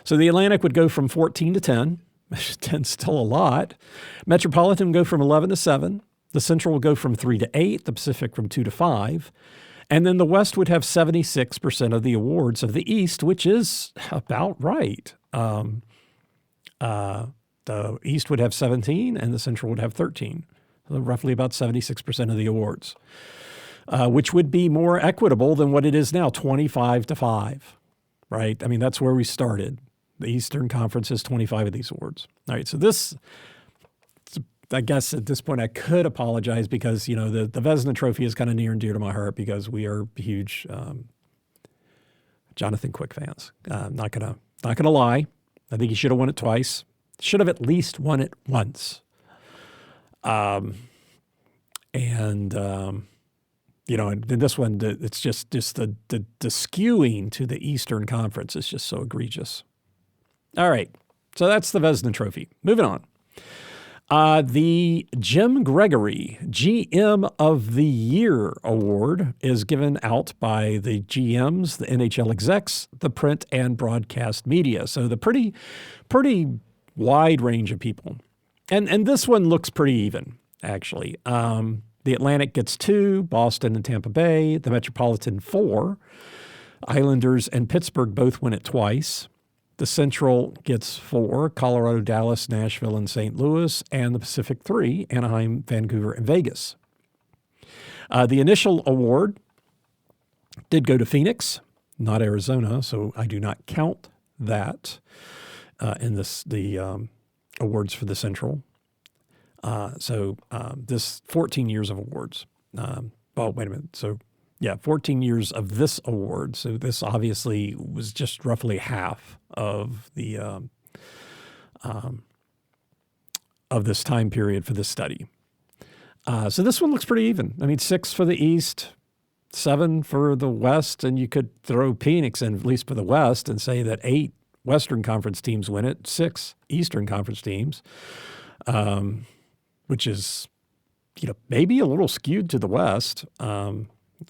Speaker 1: So the Atlantic would go from 14 to 10. 10's still a lot. Metropolitan would go from 11 to 7. The Central would go from 3 to 8. The Pacific from 2 to 5. And then the West would have 76% of the awards of the East, which is about right. The East would have 17 and the Central would have 13. So roughly about 76% of the awards, which would be more equitable than what it is now, 25 to 5, right? I mean, that's where we started. The Eastern Conference has 25 of these awards. All right, so this, I guess at this point I could apologize because, the Vezina Trophy is kind of near and dear to my heart because we are huge Jonathan Quick fans. Not gonna lie. I think he should have won it twice. Should have at least won it once. And in this one, it's just the skewing to the Eastern Conference is just so egregious. All right, so that's the Vezina Trophy. Moving on. The Jim Gregory GM of the Year award is given out by the GMs, the NHL execs, the print and broadcast media. So the pretty wide range of people. And this one looks pretty even, actually. The Atlantic gets 2, Boston and Tampa Bay, the Metropolitan 4, Islanders and Pittsburgh both win it twice. The Central gets 4, Colorado, Dallas, Nashville, and St. Louis, and the Pacific 3, Anaheim, Vancouver, and Vegas. The initial award did go to Phoenix, not Arizona, so I do not count that in the awards for the Central. This 14 years of awards. Wait a minute. So, 14 years of this award. So this obviously was just roughly half of the of this time period for this study. So this one looks pretty even. I mean, 6 for the East, 7 for the West, and you could throw Phoenix in at least for the West and say that 8 Western Conference teams win it, 6 Eastern Conference teams, which is, maybe a little skewed to the West.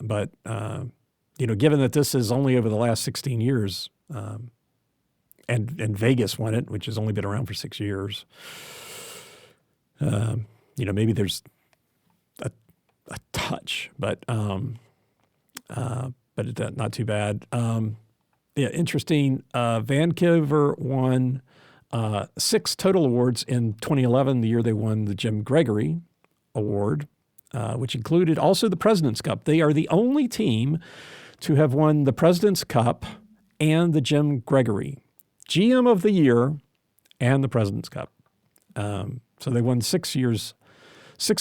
Speaker 1: But given that this is only over the last 16 years, and Vegas won it, which has only been around for 6 years, maybe there's a touch, but not too bad. Interesting. Vancouver won 6 total awards in 2011, the year they won the Jim Gregory Award, which included also the President's Cup. They are the only team to have won the President's Cup and the Jim Gregory GM of the Year and the President's Cup. So they won 6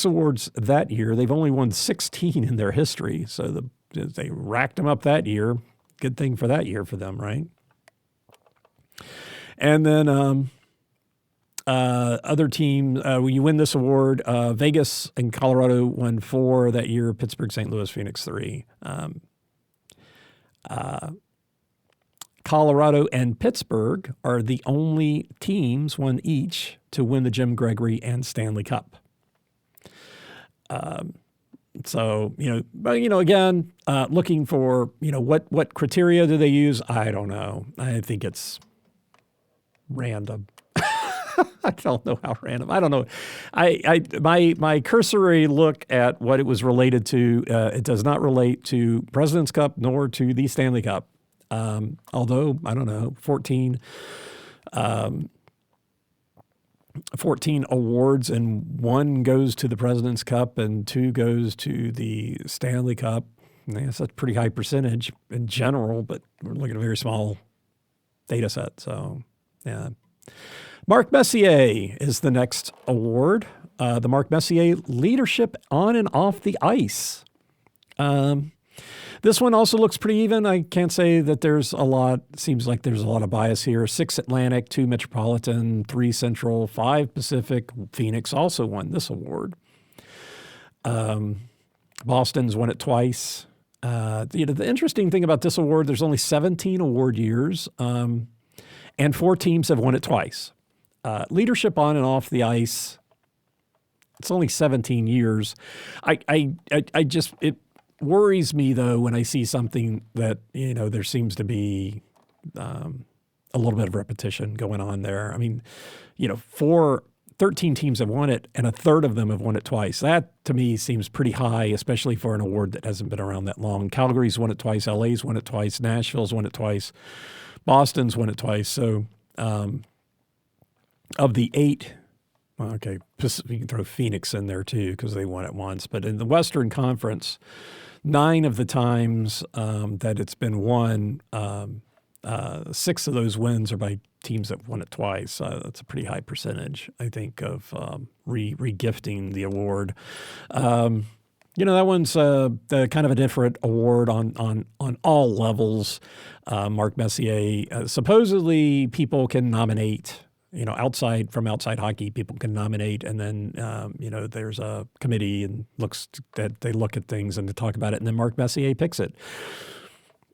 Speaker 1: awards that year. They've only won 16 in their history. So they racked them up that year. Good thing for that year for them, right? And then other teams, when you win this award, Vegas and Colorado won 4 that year, Pittsburgh, St. Louis, Phoenix 3. Colorado and Pittsburgh are the only teams, one each, to win the Jim Gregory and Stanley Cup. Again, looking for, what criteria do they use? I don't know. I think it's random. I don't know how random. I don't know. My cursory look at what it was related to, it does not relate to President's Cup nor to the Stanley Cup. Although, I don't know, 14 awards, and 1 goes to the President's Cup and 2 goes to the Stanley Cup. That's a pretty high percentage in general, but we're looking at a very small data set. So, yeah. Marc Messier is the next award. The Marc Messier Leadership on and off the ice. This one also looks pretty even. I can't say that there's a lot. Seems like there's a lot of bias here. 6 Atlantic, 2 Metropolitan, 3 Central, 5 Pacific. Phoenix also won this award. Boston's won it twice. The interesting thing about this award, there's only 17 award years, and 4 teams have won it twice. Leadership on and off the ice, it's only 17 years. It worries me, though, when I see something that, there seems to be a little bit of repetition going on there. I mean, 13 teams have won it, and a third of them have won it twice. That, to me, seems pretty high, especially for an award that hasn't been around that long. Calgary's won it twice. LA's won it twice. Nashville's won it twice. Boston's won it twice. So of the 8, well, okay, you can throw Phoenix in there too because they won it once. But in the Western Conference, 9 of the times that it's been won, 6 of those wins are by teams that won it twice. That's a pretty high percentage, I think, of re-gifting the award. That one's kind of a different award on all levels. Marc Messier, supposedly people can nominate. Outside hockey, people can nominate, and then, there's a committee and they look at things and to talk about it, and then Marc Messier picks it.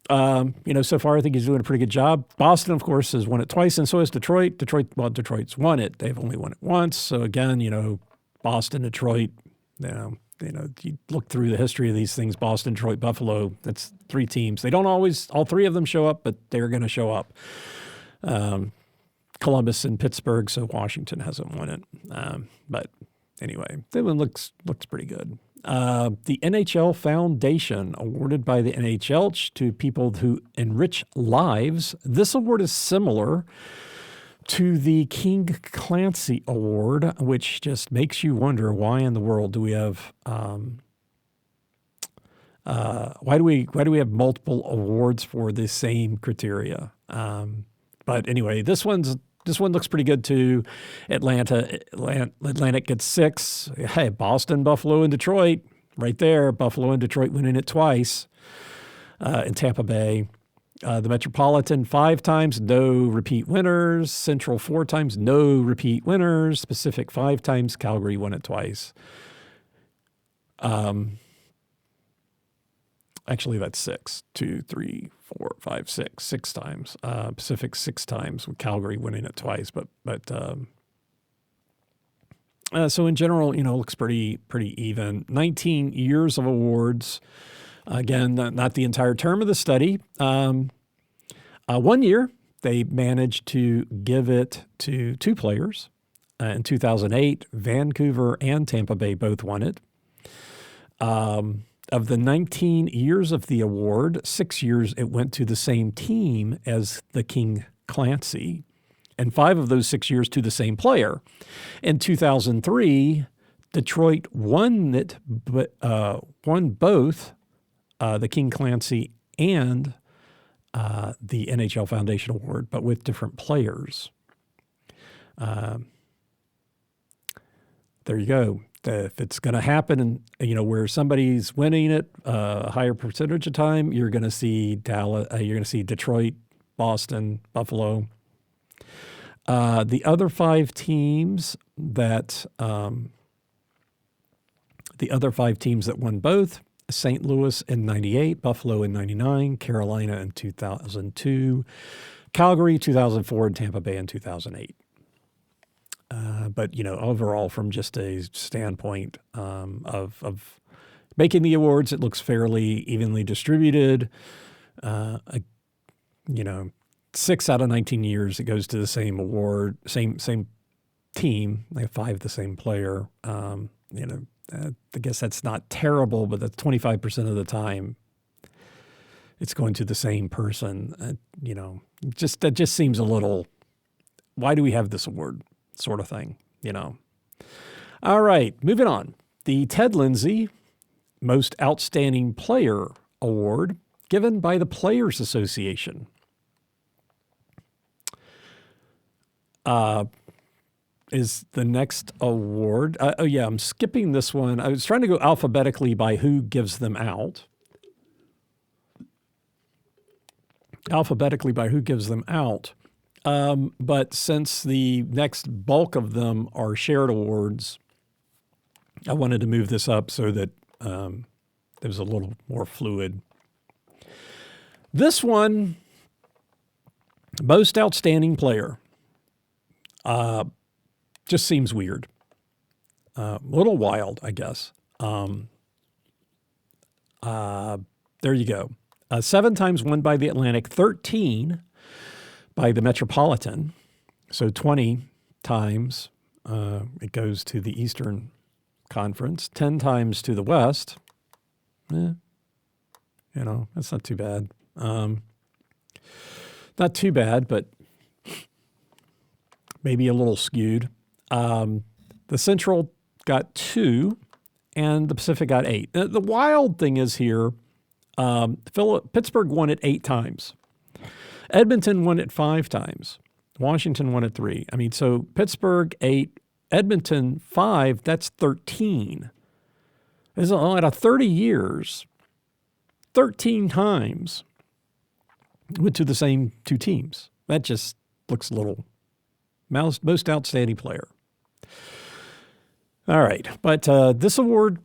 Speaker 1: So far I think he's doing a pretty good job. Boston, of course, has won it twice, and so has Detroit. Detroit's won it. They've only won it once. So again, Boston, Detroit, you look through the history of these things, Boston, Detroit, Buffalo, that's three teams. They don't always, all three of them show up, but they're going to show up. Columbus and Pittsburgh, so Washington hasn't won it. But anyway, that one looks pretty good. The NHL Foundation, awarded by the NHL to people who enrich lives. This award is similar to the King Clancy Award, which just makes you wonder, why in the world do we have why do we have multiple awards for the same criteria? But anyway, this one looks pretty good too. Atlantic gets 6. Hey, Boston, Buffalo, and Detroit, right there. Buffalo and Detroit winning it twice. In Tampa Bay. The Metropolitan 5 times, no repeat winners. Central 4 times, no repeat winners. Pacific 5 times. Calgary won it twice. Actually, that's 6. 2, 3, 4, 5, 6. 6 times. Pacific 6 times, with Calgary winning it twice. So in general, looks pretty even. 19 years of awards. Again, not the entire term of the study. 1 year, they managed to give it to 2 players. In 2008, Vancouver and Tampa Bay both won it. Of the 19 years of the award, 6 years it went to the same team as the King Clancy, and 5 of those 6 years to the same player. In 2003, Detroit won it, but won both the King Clancy and the NHL Foundation Award, but with different players. There you go. If it's going to happen, and where somebody's winning it a higher percentage of time, you're going to see Dallas. You're going to see Detroit, Boston, Buffalo. The other 5 teams that won both: St. Louis in 98, Buffalo in 99, Carolina in 2002, Calgary 2004, and Tampa Bay in 2008. But overall, from just a standpoint of making the awards, it looks fairly evenly distributed. 6 out of 19 years, it goes to the same award, same team. They have 5 the same player. I guess that's not terrible, but that's 25% of the time it's going to the same person. That just seems a little, why do we have this award sort of thing, All right, moving on. The Ted Lindsay Most Outstanding Player Award, given by the Players Association. Is the next award. I'm skipping this one. I was trying to go alphabetically by who gives them out. But since the next bulk of them are shared awards, I wanted to move this up so that it was a little more fluid. This one, Most Outstanding Player, just seems weird. A little wild, I guess. There you go. 7 times won by the Atlantic, 13 by the Metropolitan. So 20 times it goes to the Eastern Conference, 10 times to the West. That's not too bad. Not too bad, but maybe a little skewed. The Central got 2, and the Pacific got 8. The wild thing is here, Pittsburgh won it 8 times. Edmonton won it 5 times. Washington won it 3. So Pittsburgh 8, Edmonton 5, that's 13. Out of 30 years, 13 times went to the same 2 teams. That just looks a little most outstanding player. All right, but this award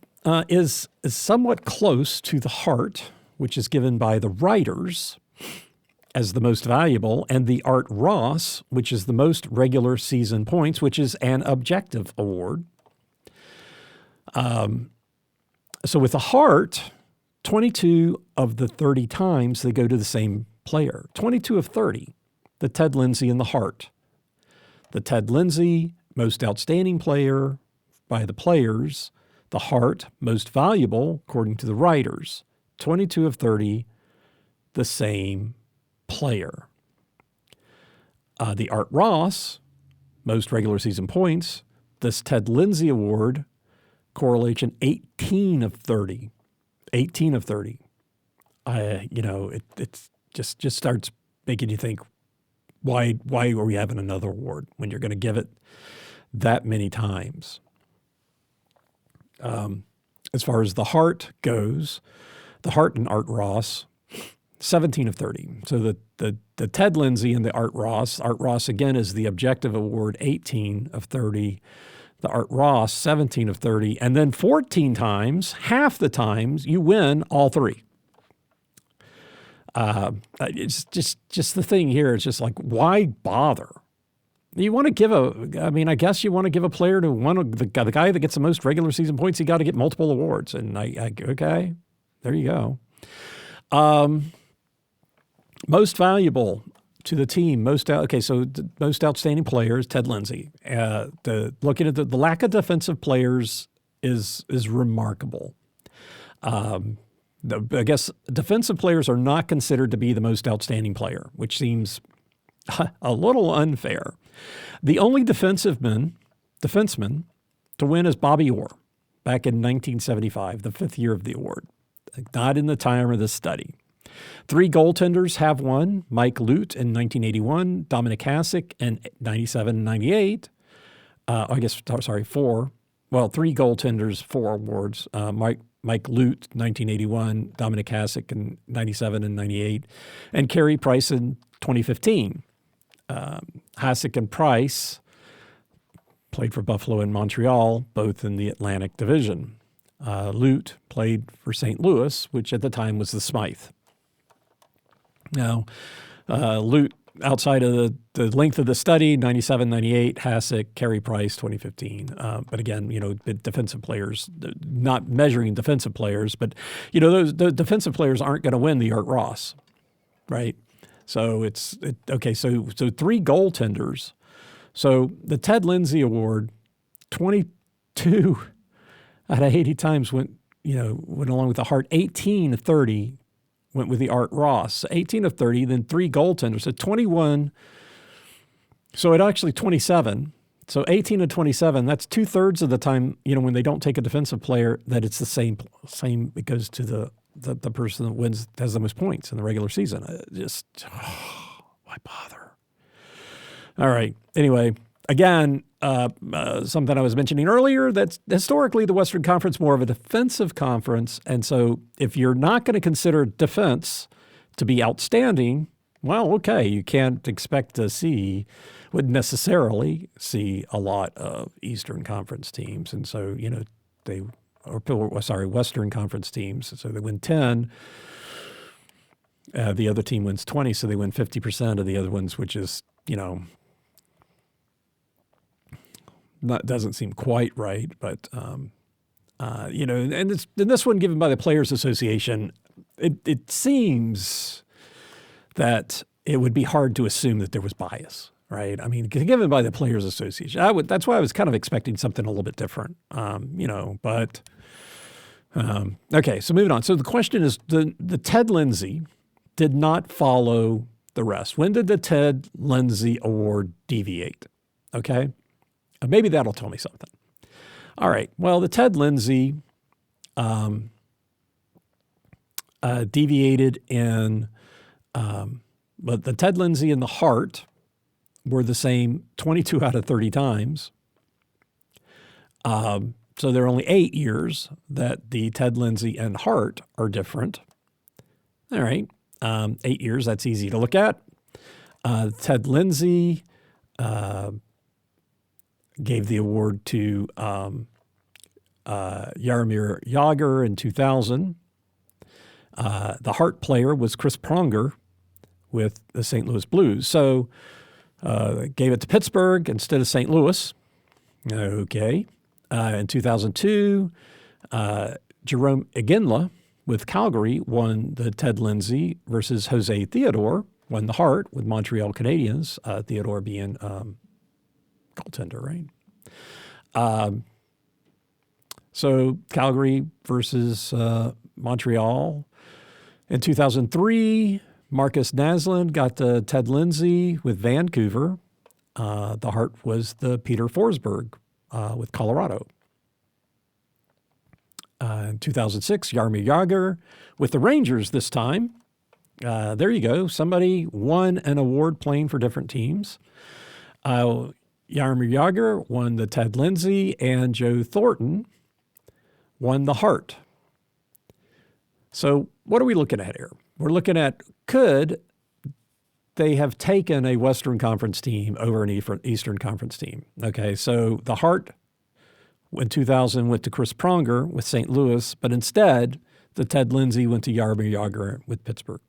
Speaker 1: is somewhat close to the heart, which is given by the writers as the most valuable, and the Art Ross, which is the most regular season points, which is an objective award. So with the Hart, 22 of the 30 times they go to the same player. 22 of 30, the Ted Lindsay and the Hart. The Ted Lindsay, most outstanding player by the players. The Hart, most valuable, according to the writers. 22 of 30, the same player. The Art Ross, most regular season points. This Ted Lindsay award, correlation 18 of 30. 18 of 30. It's just starts making you think, why are we having another award when you're going to give it that many times? As far as the Hart goes, the Hart and Art Ross, 17 of 30. So the Ted Lindsay and the Art Ross again is the objective award, 18 of 30. The Art Ross, 17 of 30. And then 14 times, half the times, you win all three. It's just the thing here. It's just like, why bother? You want to give I guess you want to give a player to one of the guy that gets the most regular season points, he got to get multiple awards. And okay, there you go. Most valuable to the team, so the most outstanding players, Ted Lindsay. Looking at the lack of defensive players is remarkable. I guess defensive players are not considered to be the most outstanding player, which seems a little unfair. The only defenseman to win is Bobby Orr back in 1975, the 5th year of the award, not in the time of the study. 3 goaltenders have won: Mike Lute in 1981, Dominic Hasek in 97 and 98. 4. Well, 3 goaltenders, 4 awards. Mike Lute, 1981, Dominic Hasek in 97 and 98, and Carey Price in 2015. Hasek and Price played for Buffalo and Montreal, both in the Atlantic Division. Lute played for St. Louis, which at the time was the Smythe. Now, Lute, outside of the length of the study, 97, 98, Hasek, Carey Price, 2015. But again, defensive players, not measuring defensive players, but, the defensive players aren't going to win the Art Ross, right? So okay, so 3 goaltenders. So the Ted Lindsay Award, 22 out of 80 times went along with the Hart. 18 of 30 went with the Art Ross. 18 of 30, then 3 goaltenders. So 21. So it actually 27. So 18 of 27, that's 2/3 of the time, when they don't take a defensive player, that it's the same, it goes to the person that has the most points in the regular season. Why bother? All right. Anyway, again, something I was mentioning earlier, that's historically the Western Conference more of a defensive conference. And so if you're not going to consider defense to be outstanding, well, okay, you can't expect to wouldn't necessarily see a lot of Eastern Conference teams. And so, Western Conference teams. So they win 10. The other team wins 20, so they win 50% of the other ones, which is, doesn't seem quite right. But, and this one given by the Players Association, it seems that it would be hard to assume that there was bias, right? I mean, given by the Players Association, that's why I was kind of expecting something a little bit different, but okay, so moving on. So the question is, the Ted Lindsay did not follow the rest. When did the Ted Lindsay Award deviate? Okay, maybe that'll tell me something. All right, well, the Ted Lindsay deviated in, but the Ted Lindsay and the Hart were the same 22 out of 30 times. So there are only 8 years that the Ted Lindsay and Hart are different. All right, 8 years, that's easy to look at. Ted Lindsay gave the award to Jaromir Jagr in 2000. The Hart player was Chris Pronger with the St. Louis Blues. So gave it to Pittsburgh instead of St. Louis. Okay. In 2002, Jerome Iginla with Calgary won the Ted Lindsay versus Jose Theodore, won the Hart with Montreal Canadiens, Theodore being goaltender, right? So Calgary versus Montreal. In 2003, Marcus Naslund got the Ted Lindsay with Vancouver. The Hart was the Peter Forsberg with Colorado. In 2006, Jaromir Jagr with the Rangers this time. There you go. Somebody won an award playing for different teams. Jaromir Jagr won the Ted Lindsay, and Joe Thornton won the Hart. So what are we looking at here? We're looking at, could they have taken a Western Conference team over an Eastern Conference team? Okay, so the Hart in 2000 went to Chris Pronger with St. Louis, but instead the Ted Lindsay went to Jaromir Jagr with Pittsburgh.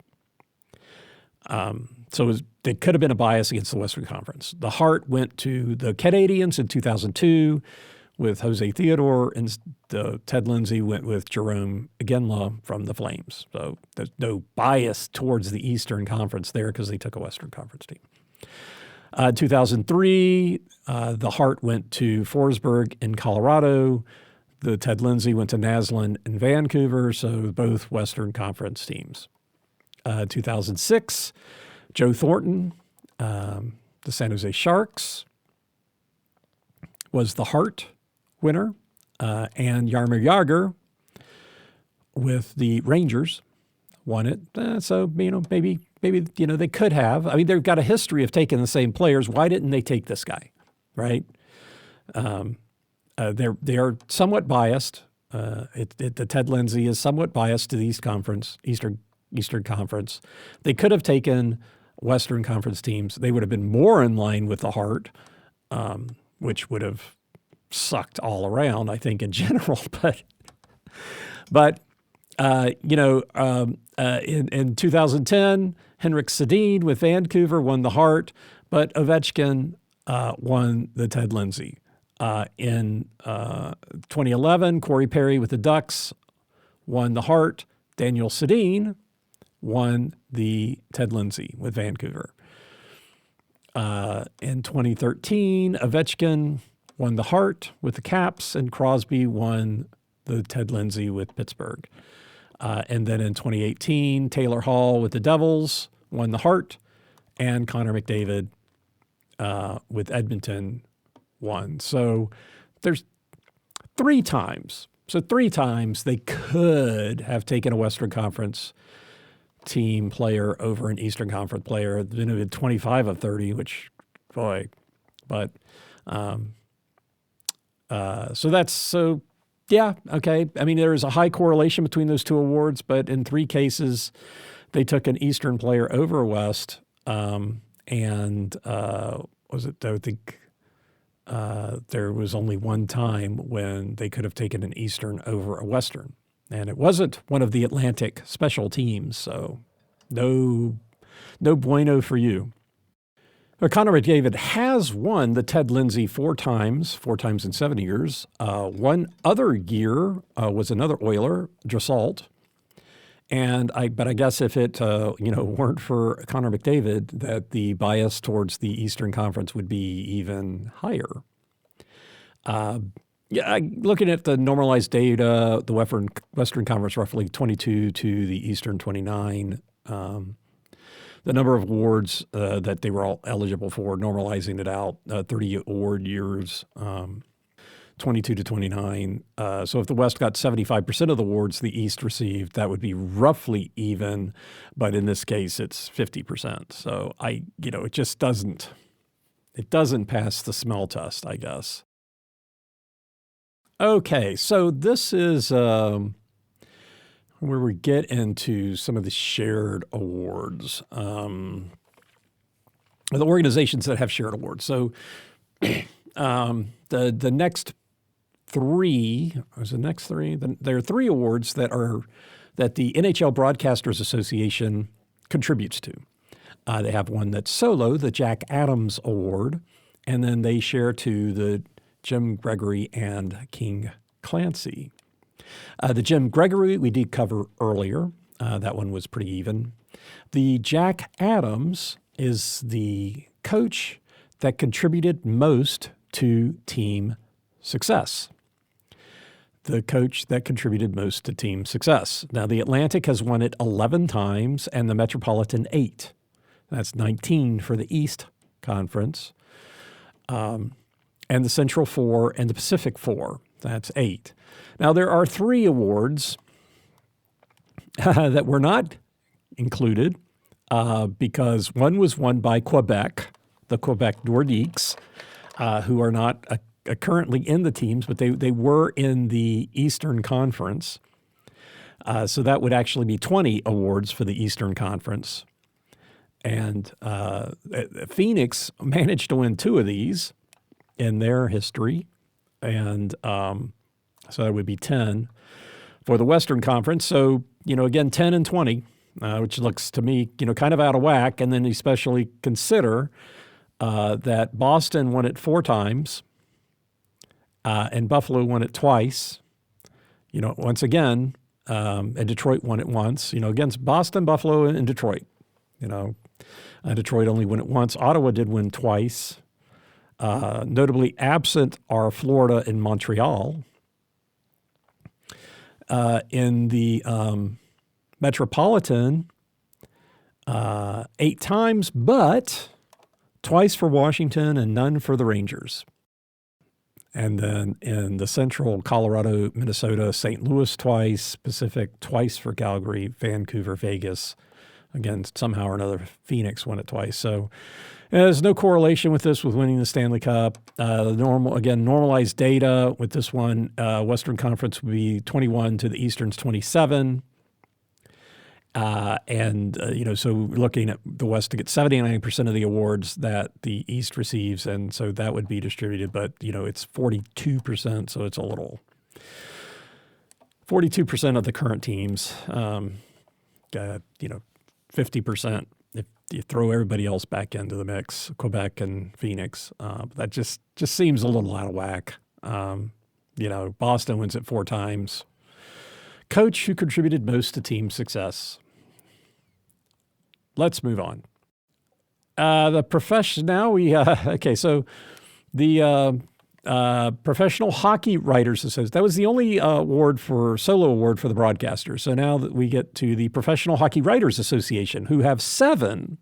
Speaker 1: So there could have been a bias against the Western Conference. The Hart went to the Canadiens in 2002 with Jose Theodore, and the Ted Lindsay went with Jerome Iginla from the Flames. So there's no bias towards the Eastern Conference there because they took a Western Conference team. 2003, the Hart went to Forsberg in Colorado. The Ted Lindsay went to Naslund in Vancouver, so both Western Conference teams. 2006, Joe Thornton, the San Jose Sharks, was the Hart winner, and Jaromir Jagr with the Rangers won it. So, maybe, they could have. I mean, they've got a history of taking the same players. Why didn't they take this guy, right? They are somewhat biased. The Ted Lindsay is somewhat biased to the Eastern Conference. They could have taken Western Conference teams. They would have been more in line with the Hart, which would have sucked all around, I think, in general. But in 2010, Henrik Sedin with Vancouver won the Hart, but Ovechkin won the Ted Lindsay. In 2011, Corey Perry with the Ducks won the Hart. Daniel Sedin won the Ted Lindsay with Vancouver. In 2013, Ovechkin won the Hart with the Caps, and Crosby won the Ted Lindsay with Pittsburgh. And then in 2018, Taylor Hall with the Devils won the Hart, and Connor McDavid with Edmonton won. So there's three times. So three times they could have taken a Western Conference team player over an Eastern Conference player. It would have been 25 of 30, which, boy. But yeah, okay. I mean, there is a high correlation between those two awards, but in three cases, they took an Eastern player over a West. I think there was only one time when they could have taken an Eastern over a Western. And it wasn't one of the Atlantic special teams, so no bueno for you. Connor McDavid has won the Ted Lindsay four times in 7 years. One other year was another Oiler, Dressault. But I guess if it weren't for Connor McDavid, that the bias towards the Eastern Conference would be even higher. Looking at the normalized data, the Western Conference roughly 22 to the Eastern 29. The number of awards that they were all eligible for, normalizing it out, 30 award years, 22 to 29. So if the West got 75% of the awards the East received, that would be roughly even. But in this case, it's 50%. So it just doesn't pass the smell test, I guess. Okay, so this is where we get into some of the shared awards, the organizations that have shared awards. So the next three. Was the next three? There are three awards that the NHL Broadcasters Association contributes to. They have one that's solo, the Jack Adams Award, and then they share to the Jim Gregory and King Clancy. The Jim Gregory we did cover earlier. That one was pretty even. The Jack Adams is the coach that contributed most to team success. The coach that contributed most to team success. Now, the Atlantic has won it 11 times and the Metropolitan 8. That's 19 for the East Conference. And the Central 4 and the Pacific 4. That's 8. Now, there are 3 awards that were not included because one was won by Quebec, the Quebec Nordiques, who are not currently in the teams, but they were in the Eastern Conference. So that would actually be 20 awards for the Eastern Conference. And Phoenix managed to win 2 of these in their history. And so that would be 10 for the Western Conference. So, again, 10 and 20, which looks to me, kind of out of whack. And then especially consider that Boston won it 4 times and Buffalo won it twice. Once again, and Detroit won it once, against Boston, Buffalo, and Detroit. Detroit only won it once. Ottawa did win twice. Notably absent are Florida and Montreal. In the Metropolitan, 8 times, but twice for Washington and none for the Rangers. And then in the Central, Colorado, Minnesota, St. Louis twice, Pacific twice for Calgary, Vancouver, Vegas. Again, somehow or another, Phoenix won it twice. So there's no correlation with this with winning the Stanley Cup. Normalized data with this one, Western Conference would be 21 to the Eastern's 27. So we're looking at the West to get 79% of the awards that the East receives, and so that would be distributed, but, it's 42%, so it's a little. 42% of the current teams, 50% if you throw everybody else back into the mix, Quebec and Phoenix. That just seems a little out of whack. Boston wins it 4 times. Coach who contributed most to team success. Let's move on. The profession now so the Professional Hockey Writers Association. That was the only solo award for the broadcasters. So now that we get to the Professional Hockey Writers Association, who have 7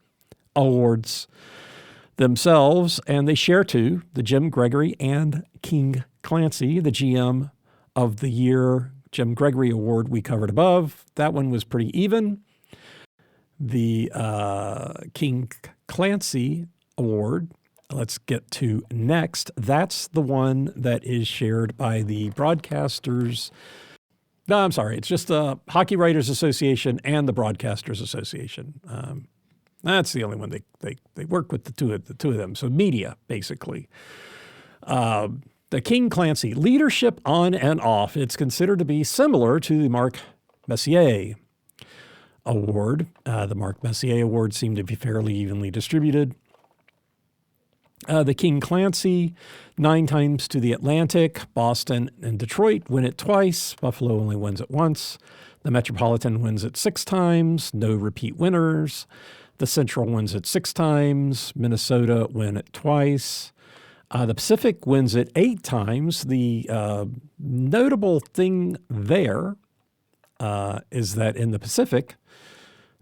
Speaker 1: awards themselves, and they share 2, the Jim Gregory and King Clancy, the GM of the Year Jim Gregory Award we covered above. That one was pretty even. The King Clancy Award, let's get to next. That's the one that is shared by the broadcasters. No, I'm sorry. It's just the Hockey Writers Association and the Broadcasters Association. That's the only one they work with the two of them. So media, basically. The King Clancy Leadership on and Off. It's considered to be similar to the Marc Messier Award. The Marc Messier Award seemed to be fairly evenly distributed. The King Clancy, 9 times to the Atlantic. Boston and Detroit win it twice. Buffalo only wins it once. The Metropolitan wins it 6 times. No repeat winners. The Central wins it 6 times. Minnesota win it twice. The Pacific wins it 8 times. The notable thing there is that in the Pacific,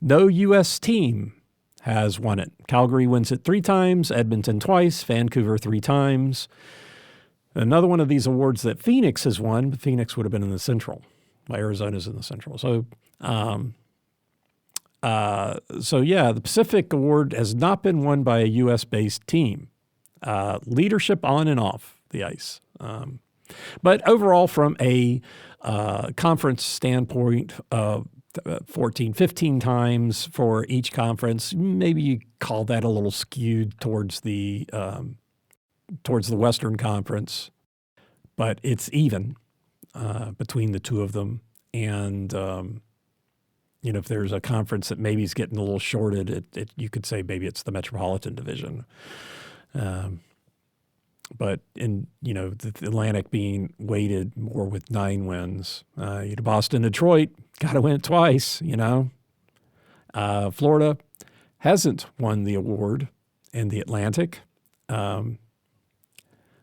Speaker 1: no U.S. team has won it. Calgary wins it 3 times, Edmonton twice, Vancouver 3 times. Another one of these awards that Phoenix has won, but Phoenix would have been in the Central. Arizona's in the Central. So, the Pacific Award has not been won by a U.S.-based team. Leadership on and off the ice. But overall, from a conference standpoint, 14, 15 times for each conference. Maybe you call that a little skewed towards the Western Conference. but it's even between the two of them. And, if there's a conference that maybe is getting a little shorted, you could say maybe it's the Metropolitan Division. But in, the Atlantic being weighted more with 9 wins, Boston, Detroit, got to win it twice, Florida hasn't won the award in the Atlantic.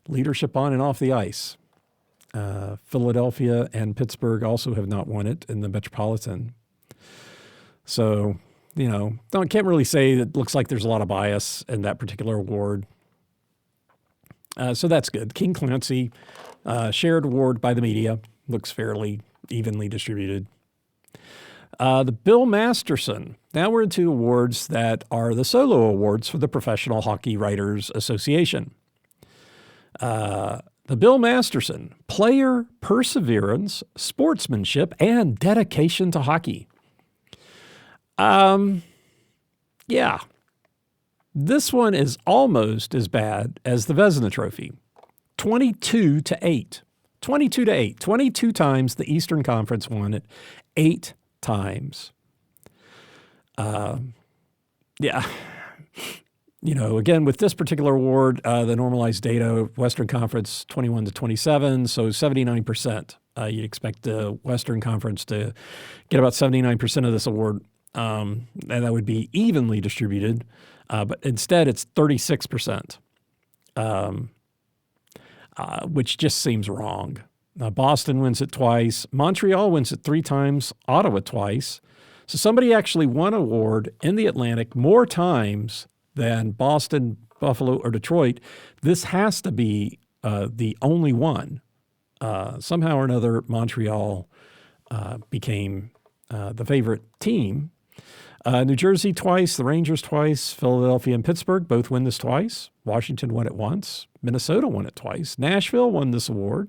Speaker 1: Leadership on and off the ice. Philadelphia and Pittsburgh also have not won it in the Metropolitan. So, I can't really say that it looks like there's a lot of bias in that particular award. So that's good. King Clancy, shared award by the media, looks fairly evenly distributed. The Bill Masterson. Now we're into awards that are the solo awards for the Professional Hockey Writers Association. The Bill Masterson, player perseverance, sportsmanship, and dedication to hockey. Yeah. This one is almost as bad as the Vezina Trophy. 22-8. 22-8. 22 times the Eastern Conference won it. 8 times. Yeah. Again, with this particular award, the normalized data, Western Conference 21-27, so 79%. You'd expect the Western Conference to get about 79% of this award, and that would be evenly distributed. But instead, it's 36%, which just seems wrong. Boston wins it twice. Montreal wins it 3 times. Ottawa twice. So somebody actually won an award in the Atlantic more times than Boston, Buffalo, or Detroit. This has to be the only one. Somehow or another, Montreal became the favorite team. New Jersey twice, the Rangers twice, Philadelphia and Pittsburgh both win this twice. Washington won it once. Minnesota won it twice. Nashville won this award.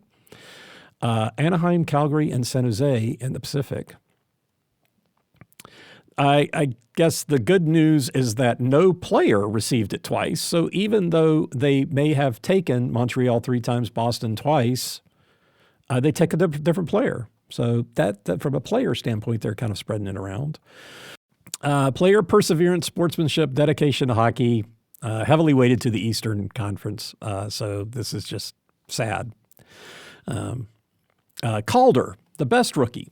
Speaker 1: Anaheim, Calgary, and San Jose in the Pacific. I guess the good news is that no player received it twice. So even though they may have taken Montreal 3 times, Boston twice, they take a different player. So that from a player standpoint, they're kind of spreading it around. Player perseverance, sportsmanship, dedication to hockey, heavily weighted to the Eastern Conference. So this is just sad. Calder, the best rookie.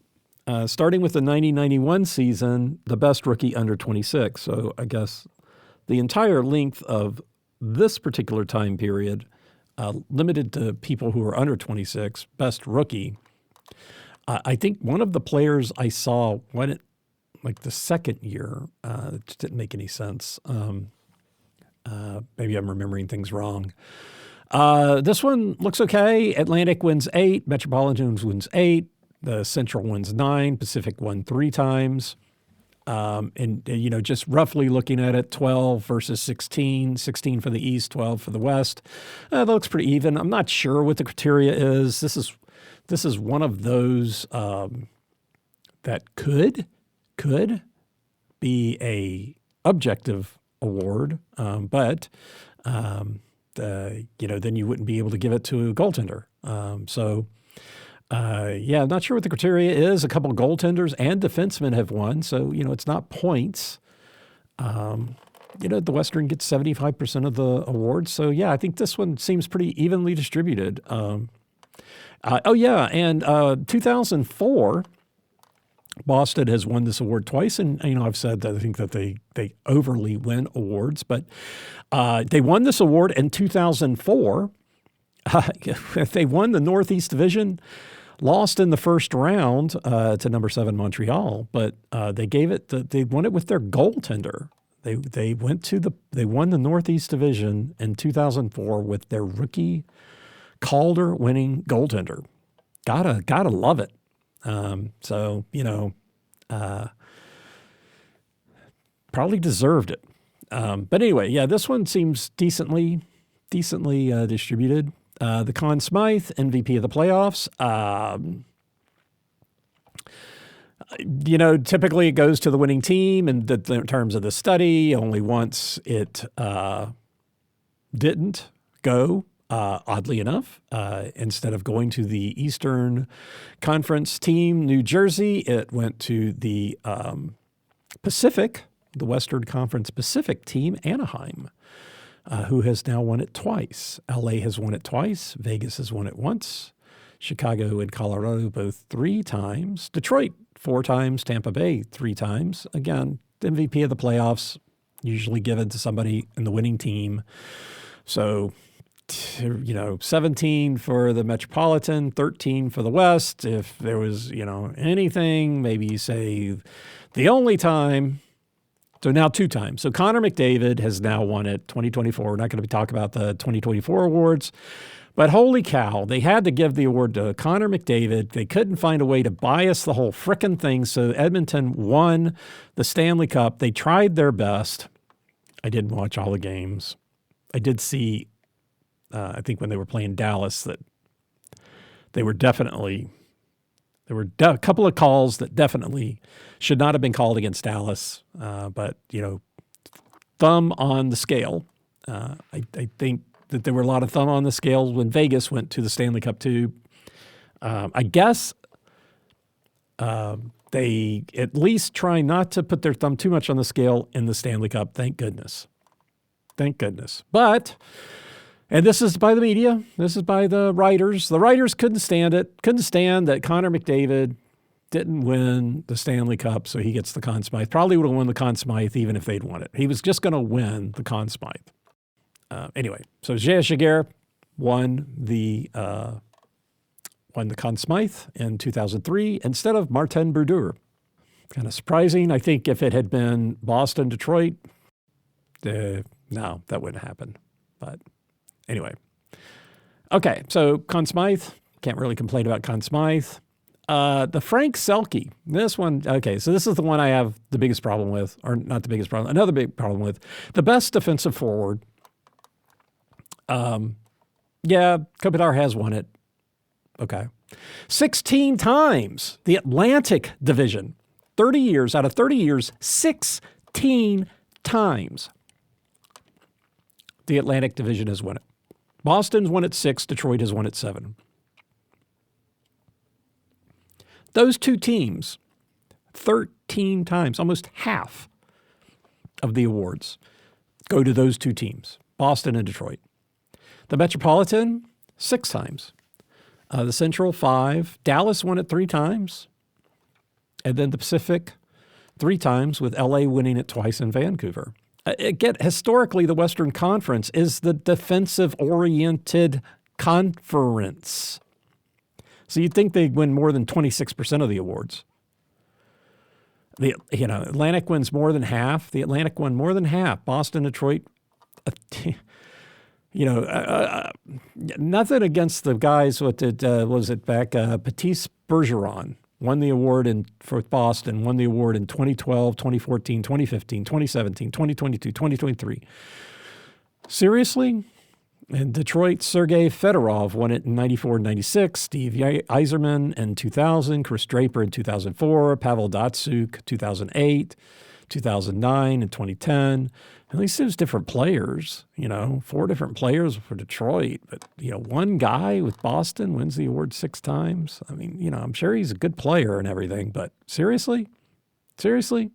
Speaker 1: Starting with the 90-91 season, the best rookie under 26. So I guess the entire length of this particular time period, limited to people who are under 26, best rookie. I think one of the players I saw won it like the second year. It just didn't make any sense. Maybe I'm remembering things wrong. This one looks okay. Atlantic wins 8. Metropolitan wins 8. The Central wins 9. Pacific won 3 times. And just roughly looking at it, 12 versus 16. 16 for the East, 12 for the West. That looks pretty even. I'm not sure what the criteria is. This is one of those that could be a objective award, but then you wouldn't be able to give it to a goaltender. I'm not sure what the criteria is. A couple of goaltenders and defensemen have won, so it's not points. The Western gets 75% of the awards, so I think this one seems pretty evenly distributed. And 2004. Boston has won this award twice, and I've said that I think that they overly win awards, but they won this award in 2004. They won the Northeast Division, lost in the first round to number 7 Montreal, but they won it with their goaltender. They won the Northeast Division in 2004 with their rookie Calder winning goaltender. Gotta love it. Probably deserved it. But anyway, this one seems decently distributed. The Conn Smythe, MVP of the playoffs. Typically it goes to the winning team, and in terms of the study, only once it didn't go Oddly enough, instead of going to the Eastern Conference team, New Jersey, it went to the Pacific, the Western Conference Pacific team, Anaheim, who has now won it twice. LA has won it twice. Vegas has won it once. Chicago and Colorado both 3 times. Detroit 4 times. Tampa Bay 3 times. Again, the MVP of the playoffs, usually given to somebody in the winning team. So, 17 for the Metropolitan, 13 for the West. If there was, anything, maybe you say the only time. So now 2 times. So Connor McDavid has now won it 2024. We're not going to talk about the 2024 awards. But holy cow, they had to give the award to Connor McDavid. They couldn't find a way to bias the whole frickin' thing. So Edmonton won the Stanley Cup. They tried their best. I didn't watch all the games. I did see, I think when they were playing Dallas, that they were definitely, there were a couple of calls that definitely should not have been called against Dallas. But, thumb on the scale. I think that there were a lot of thumb on the scale when Vegas went to the Stanley Cup too. I guess they at least try not to put their thumb too much on the scale in the Stanley Cup. Thank goodness. Thank goodness. But, and this is by the media, this is by the writers. The writers couldn't stand it, couldn't stand that Connor McDavid didn't win the Stanley Cup, so he gets the Conn Smythe. Probably would have won the Conn Smythe even if they'd won it. He was just going to win the Conn Smythe. Anyway, so J.S. Giguère won the Conn Smythe in 2003 instead of Martin Brodeur. Kind of surprising. I think if it had been Boston, Detroit, no, that wouldn't happen. But anyway. Okay, so Conn Smythe. Can't really complain about Conn Smythe. The Frank Selke. This one, okay, so this is the one I have the biggest problem with, or not the biggest problem, another big problem with. The best defensive forward. Kopitar has won it. Okay. 16 times. The Atlantic Division. 30 years, out of 30 years, 16 times. The Atlantic Division has won it. Boston's won it 6. Detroit has won it 7. Those 2 teams, 13 times, almost half of the awards go to those 2 teams, Boston and Detroit. The Metropolitan, 6 times. The Central, 5. Dallas won it 3 times. And then the Pacific, 3 times, with LA winning it twice in Vancouver. Again, historically, the Western Conference is the defensive-oriented conference. So you'd think they'd win more than 26% of the awards. The Atlantic wins more than half. The Atlantic won more than half. Boston, Detroit, nothing against the guys. What was it back? Patrice Bergeron won the award for Boston, won the award in 2012, 2014, 2015, 2017, 2022, 2023. Seriously? In Detroit, Sergei Fedorov won it in 94 and 96, Steve Yzerman in 2000, Chris Draper in 2004, Pavel Datsyuk 2008, 2009, and 2010. At least it was different players, 4 different players for Detroit. But, one guy with Boston wins the award 6 times. I mean, I'm sure he's a good player and everything, but seriously? Seriously?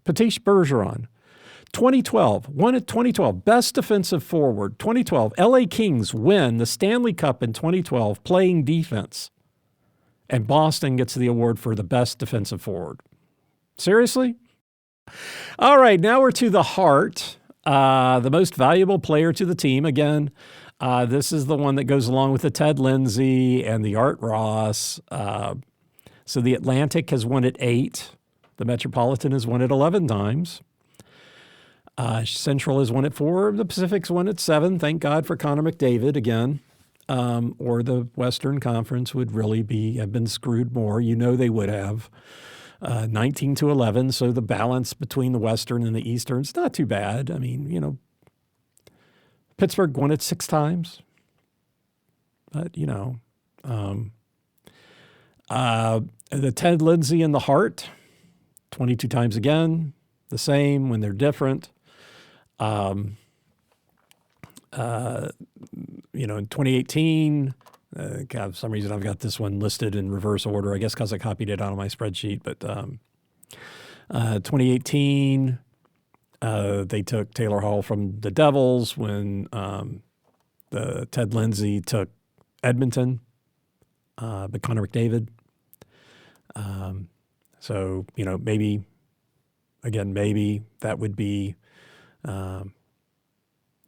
Speaker 1: Patrice Bergeron. 2012, won it 2012, best defensive forward. 2012, LA Kings win the Stanley Cup in 2012 playing defense. And Boston gets the award for the best defensive forward. Seriously? All right, now we're to the Hart, the most valuable player to the team. Again, this is the one that goes along with the Ted Lindsay and the Art Ross. So the Atlantic has won it 8. The Metropolitan has won it 11 times. Central has won it 4. The Pacific's won it 7. Thank God for Connor McDavid again. Or the Western Conference would really have been screwed more. They would have. 19 to 11. So the balance between the Western and the Eastern is not too bad. I mean, Pittsburgh won it 6 times. But, the Ted Lindsay and the Hart, 22 times again. The same when they're different. In 2018, God, for some reason I've got this one listed in reverse order, I guess because I copied it out of my spreadsheet. But 2018, they took Taylor Hall from the Devils when the Ted Lindsay took Edmonton, but Connor McDavid. So, maybe that would be,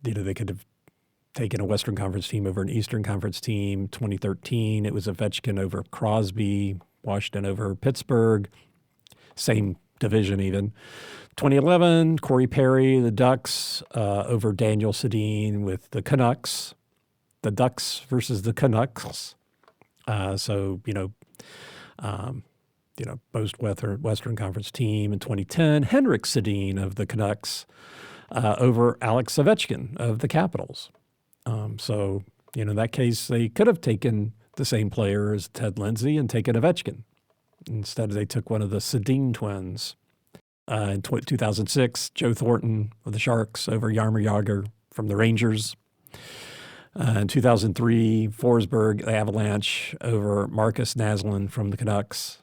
Speaker 1: they could have taken a Western Conference team over an Eastern Conference team. 2013, it was Ovechkin over Crosby, Washington over Pittsburgh, same division even. 2011, Corey Perry, the Ducks over Daniel Sedin with the Canucks. The Ducks versus the Canucks. Both Western Conference team. In 2010, Henrik Sedin of the Canucks over Alex Ovechkin of the Capitals. In that case, they could have taken the same player as Ted Lindsay and taken Ovechkin. Instead, they took one of the Sedin twins. In 2006, Joe Thornton of the Sharks over Jaromir Jagr from the Rangers. In 2003, Forsberg, the Avalanche, over Marcus Naslund from the Canucks.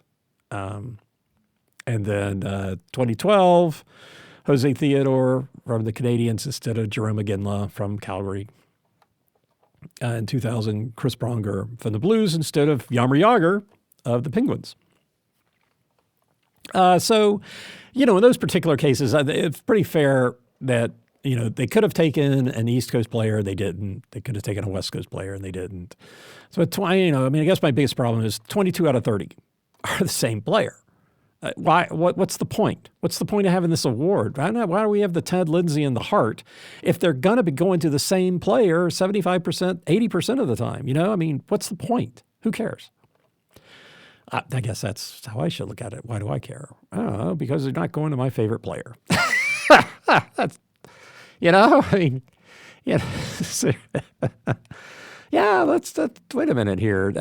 Speaker 1: And then 2012, Jose Theodore from the Canadiens instead of Jerome Iginla from Calgary. In 2000, Chris Pronger from the Blues instead of Jaromir Jagr of the Penguins. In those particular cases, it's pretty fair that, they could have taken an East Coast player, they didn't. They could have taken a West Coast player, and they didn't. So, I guess my biggest problem is 22 out of 30 are the same player. Why? What's the point? What's the point of having this award? Why do we have the Ted Lindsay and the Hart if they're going to be going to the same player 75%, 80% of the time? What's the point? Who cares? I guess that's how I should look at it. Why do I care? I don't know, because they're not going to my favorite player. That's, let's wait a minute here.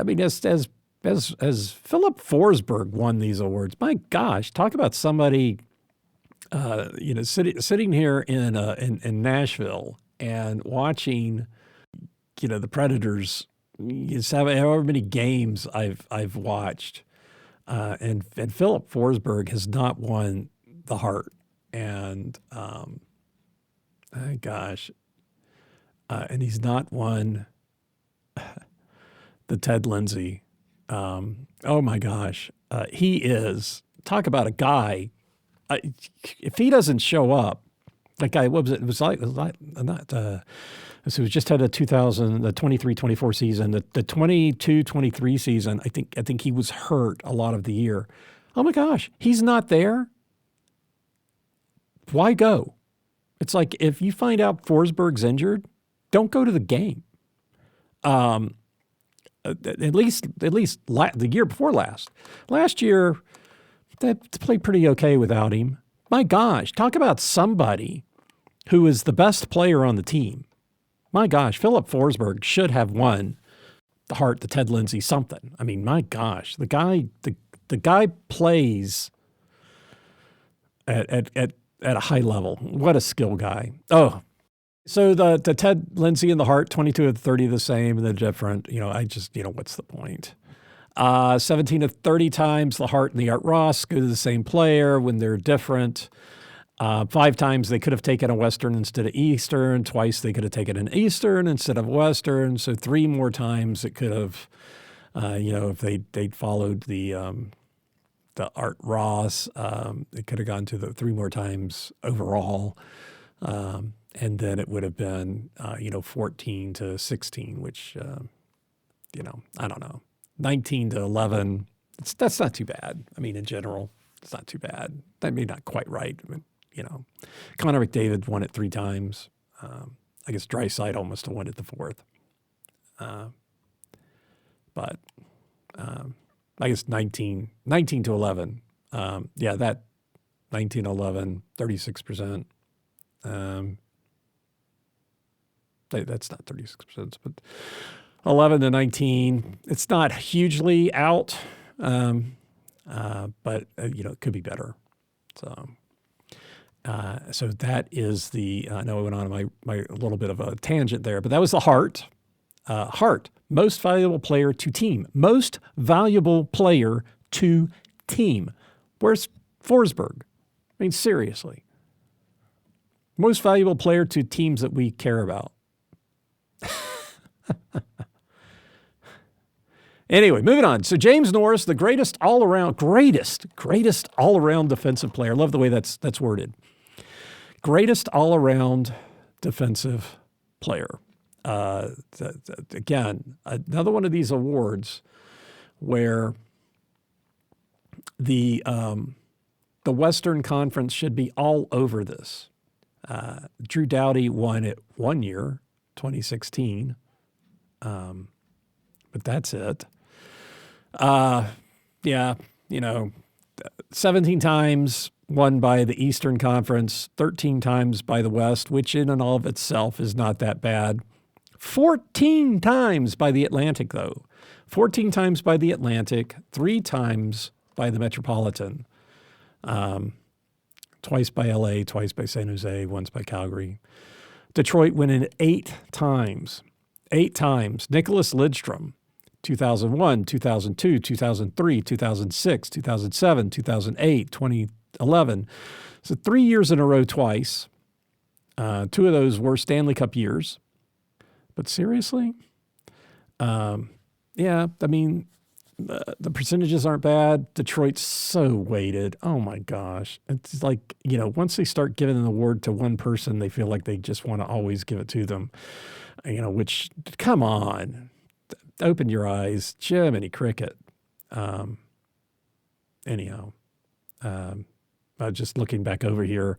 Speaker 1: As Philip Forsberg won these awards, my gosh, talk about somebody, sitting here in Nashville and watching, the Predators. However many games I've watched, and Philip Forsberg has not won the Hart, and and he's not won the Ted Lindsay. Oh my gosh, he is, talk about a guy. If he doesn't show up, that guy, what was it? It was not. So we just had the 23-24 season, the 22-23 season. I think he was hurt a lot of the year. Oh my gosh, he's not there. Why go? It's like if you find out Forsberg's injured, don't go to the game. At least the year before last. Last year, they played pretty okay without him. My gosh, talk about somebody who is the best player on the team. My gosh, Philip Forsberg should have won the Hart, the Ted Lindsay, something. My gosh, the guy plays at a high level. What a skill guy. Oh, so the Ted Lindsay and the Hart, 22 of 30 the same, and they're different. What's the point? 17 of 30 times the Hart and the Art Ross go to the same player when they're different. 5 times they could have taken a Western instead of Eastern. Twice they could have taken an Eastern instead of Western. So 3 more times it could have, if they'd followed the Art Ross, it could have gone to the 3 more times overall. And then it would have been, 14 to 16, which, I don't know, 19 to 11. That's not too bad. In general, it's not too bad. Not quite right. Connor McDavid won it 3 times. I guess Draisaitl must have won it the 4th. But I guess 19 to 11. That 19 to 11, 36%. That's not 36%, but 11 to 19. It's not hugely out, but it could be better. So, So that is the, I know I went on my little bit of a tangent there, but that was the Hart. Hart, most valuable player to team. Most valuable player to team. Where's Forsberg? I mean, seriously. Most valuable player to teams that we care about. Anyway, moving on. So James Norris, the greatest all-around defensive player. I love the way that's worded. Greatest all-around defensive player. Again, another one of these awards where the Western Conference should be all over this. Drew Doughty won it one year, 2016, but that's it. 17 times won by the Eastern Conference, 13 times by the West, which in and all of itself is not that bad. 14 times by the Atlantic, though. 14 times by the Atlantic, 3 times by the Metropolitan, twice by LA, twice by San Jose, once by Calgary. Detroit winning 8 times. 8 times. Nicholas Lidstrom, 2001, 2002, 2003, 2006, 2007, 2008, 2011. So 3 years in a row twice. 2 of those were Stanley Cup years. But seriously? Yeah, I mean, the percentages aren't bad. Detroit's so weighted. Oh, my gosh. It's like, once they start giving an award to one person, they feel like they just want to always give it to them. Which, come on. Open your eyes. Jiminy Cricket. Anyhow. Just looking back over here,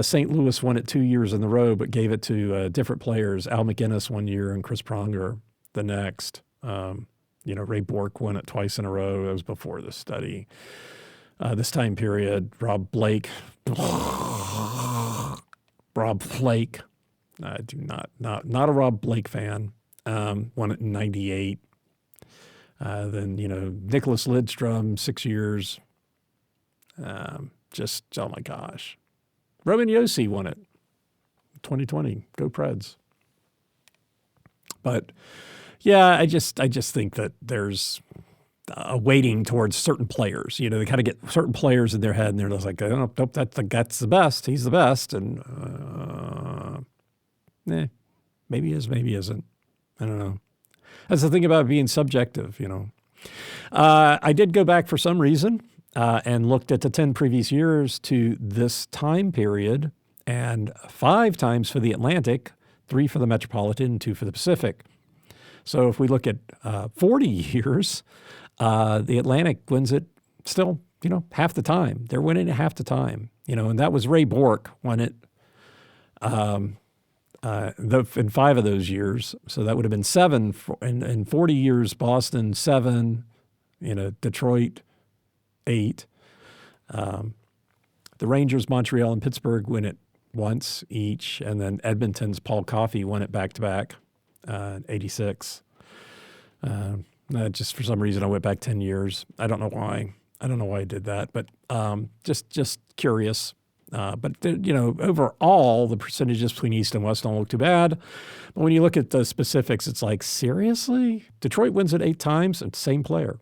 Speaker 1: St. Louis won it 2 years in a row, but gave it to different players. Al McGinnis one year and Chris Pronger the next. Ray Bourque won it twice in a row. That was before this study. This time period, Rob Blake. I do not a Rob Blake fan. Won it in 98. Then, Nicholas Lidstrom, 6 years. Oh my gosh. Roman Josi won it 2020. Go Preds. But yeah, I just think that there's a weighting towards certain players. They kind of get certain players in their head and they're just like, oh, nope, that's the best. He's the best. And maybe he is, maybe he isn't. I don't know. That's the thing about being subjective, I did go back for some reason and looked at the 10 previous years to this time period, and 5 times for the Atlantic, 3 for the Metropolitan, and 2 for the Pacific. So if we look at 40 years, the Atlantic wins it still, half the time. They're winning it half the time, and that was Ray Bourque won it in 5 of those years. So that would have been 7 in 40 years. Boston 7, Detroit 8. The Rangers, Montreal, and Pittsburgh win it once each, and then Edmonton's Paul Coffey won it back-to-back, 86. Just for some reason, I went back 10 years. I don't know why. I did that, but just curious. But overall, the percentages between East and West don't look too bad. But when you look at the specifics, it's like, seriously? Detroit wins it 8 times, and same player.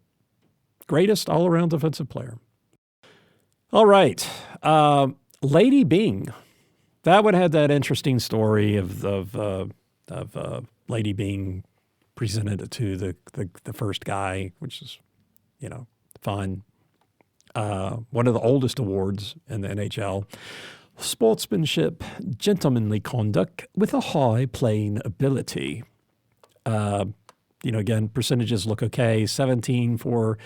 Speaker 1: Greatest all-around defensive player. All right. Lady Byng. That one had that interesting story of Lady Byng presented it to the first guy, which is, fun. One of the oldest awards in the NHL. Sportsmanship, gentlemanly conduct with a high playing ability. Again, percentages look okay. 17 for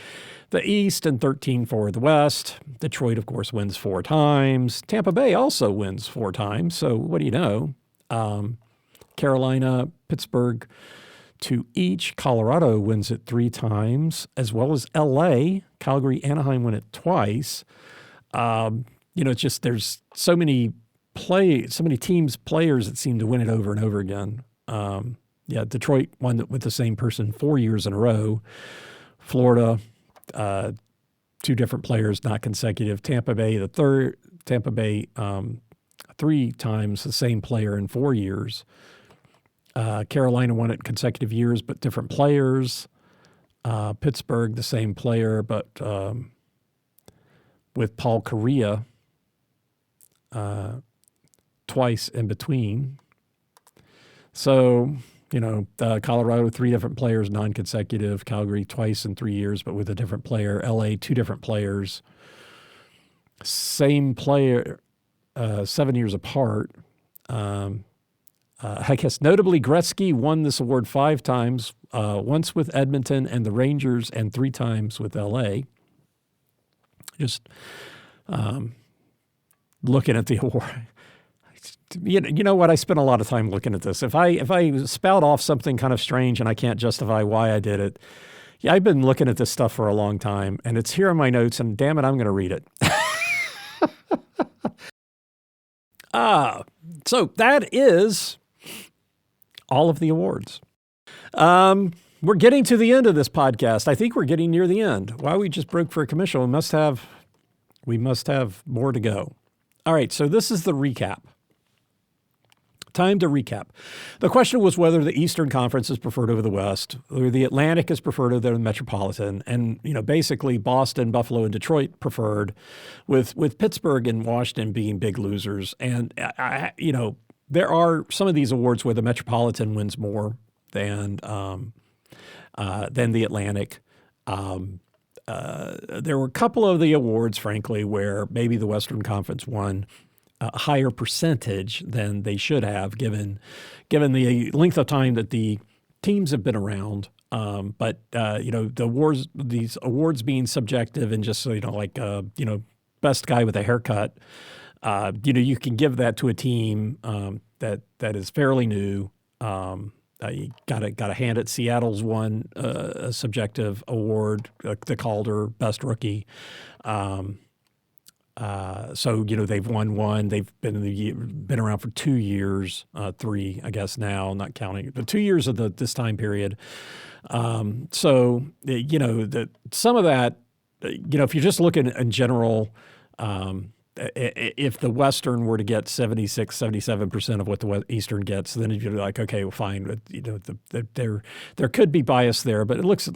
Speaker 1: the East and 13 for the West. Detroit, of course, wins 4 times. Tampa Bay also wins 4 times. So what do you know? Carolina, Pittsburgh, 2 each. Colorado wins it 3 times, as well as L.A. Calgary, Anaheim win it twice. It's just there's so many teams, players that seem to win it over and over again. Detroit won it with the same person 4 years in a row. Florida, two different players, not consecutive. Tampa Bay, three times the same player in 4 years. Carolina won it consecutive years, but different players. Pittsburgh, the same player, but with Paul Kariya twice in between. So, Colorado, three different players, non-consecutive. Calgary, twice in 3 years, but with a different player. LA, two different players. Same player, 7 years apart. I guess notably Gretzky won this award 5 times, once with Edmonton and the Rangers and 3 times with LA. Just looking at the award. You know what? I spent a lot of time looking at this. If I spout off something kind of strange and I can't justify why I did it, yeah, I've been looking at this stuff for a long time, and it's here in my notes, and damn it, I'm going to read it. So that is all of the awards. We're getting to the end of this podcast. I think we're getting near the end. Wow, we just broke for a commercial. We must have more to go. All right, so this is the recap. Time to recap. The question was whether the Eastern Conference is preferred over the West, or the Atlantic is preferred over the Metropolitan, and basically Boston, Buffalo, and Detroit preferred, with Pittsburgh and Washington being big losers. And there are some of these awards where the Metropolitan wins more than the Atlantic. There were a couple of the awards, frankly, where maybe the Western Conference won a higher percentage than they should have, given the length of time that the teams have been around. But these awards being subjective and just best guy with a haircut, you can give that to a team that is fairly new. You gotta hand it. Seattle's won a subjective award, the Calder Best Rookie. So they've won one. They've been around for 2 years, 3 I guess now, not counting the 2 years of this time period. Some of that, if you're just looking in general, if the Western were to get 76, 77% of what the Eastern gets, then you're like, okay, well, fine. There could be bias there, but it looks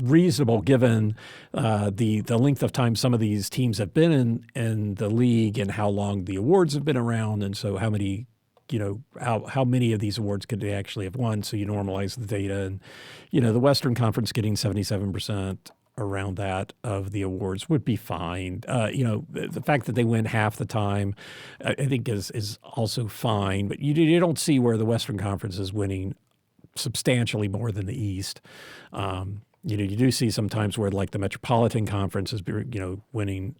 Speaker 1: reasonable given the length of time some of these teams have been in the league and how long the awards have been around, and so how many how many of these awards could they actually have won. So you normalize the data, and the Western Conference getting 77%. Around that of the awards would be fine. The fact that they win half the time, I think is also fine. But you don't see where the Western Conference is winning substantially more than the East. You do see sometimes where like the Metropolitan Conference is winning.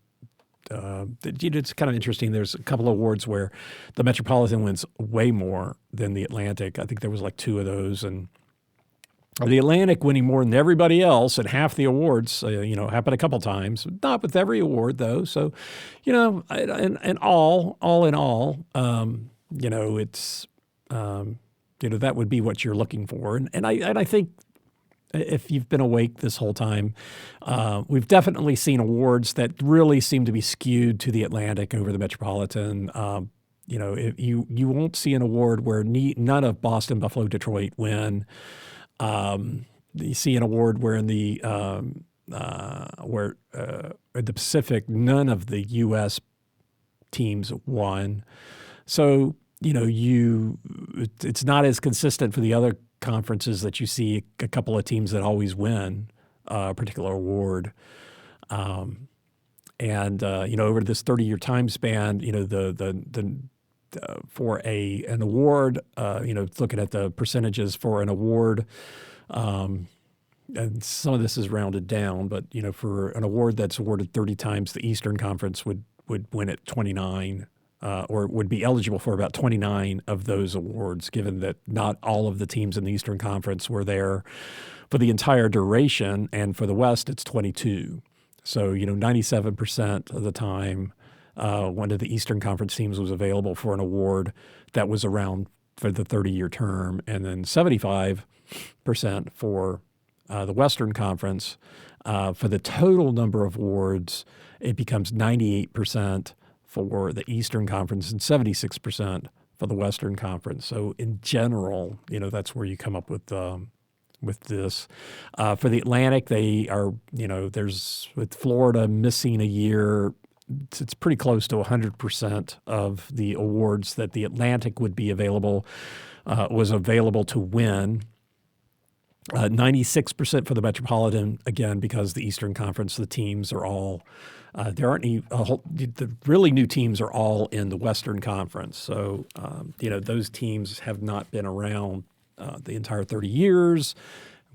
Speaker 1: It's kind of interesting. There's a couple of awards where the Metropolitan wins way more than the Atlantic. I think there was like 2 of those, and the Atlantic winning more than everybody else, and half the awards, happened a couple times. Not with every award, though. So, and all in all, it's, that would be what you're looking for. And I think if you've been awake this whole time, we've definitely seen awards that really seem to be skewed to the Atlantic over the Metropolitan. You won't see an award where none of Boston, Buffalo, Detroit win. You see an award where in the Pacific, none of the U.S. teams won. So it's not as consistent for the other conferences that you see a couple of teams that always win a particular award. Over this 30-year time span, for an award, looking at the percentages for an award, and some of this is rounded down, but for an award that's awarded 30 times, the Eastern Conference would win at 29, or would be eligible for about 29 of those awards, given that not all of the teams in the Eastern Conference were there for the entire duration, and for the West, it's 22. So 97% of the time, one of the Eastern Conference teams was available for an award that was around for the 30-year term, and then 75% for the Western Conference. For the total number of awards, it becomes 98% for the Eastern Conference and 76% for the Western Conference. So in general, that's where you come up with this. For the Atlantic, they are, there's with Florida missing a year, it's pretty close to 100% of the awards that the Atlantic would be was available to win. 96% for the Metropolitan, again, because the Eastern Conference, the teams are all, there aren't any, the really new teams are all in the Western Conference. So, those teams have not been around the entire 30 years,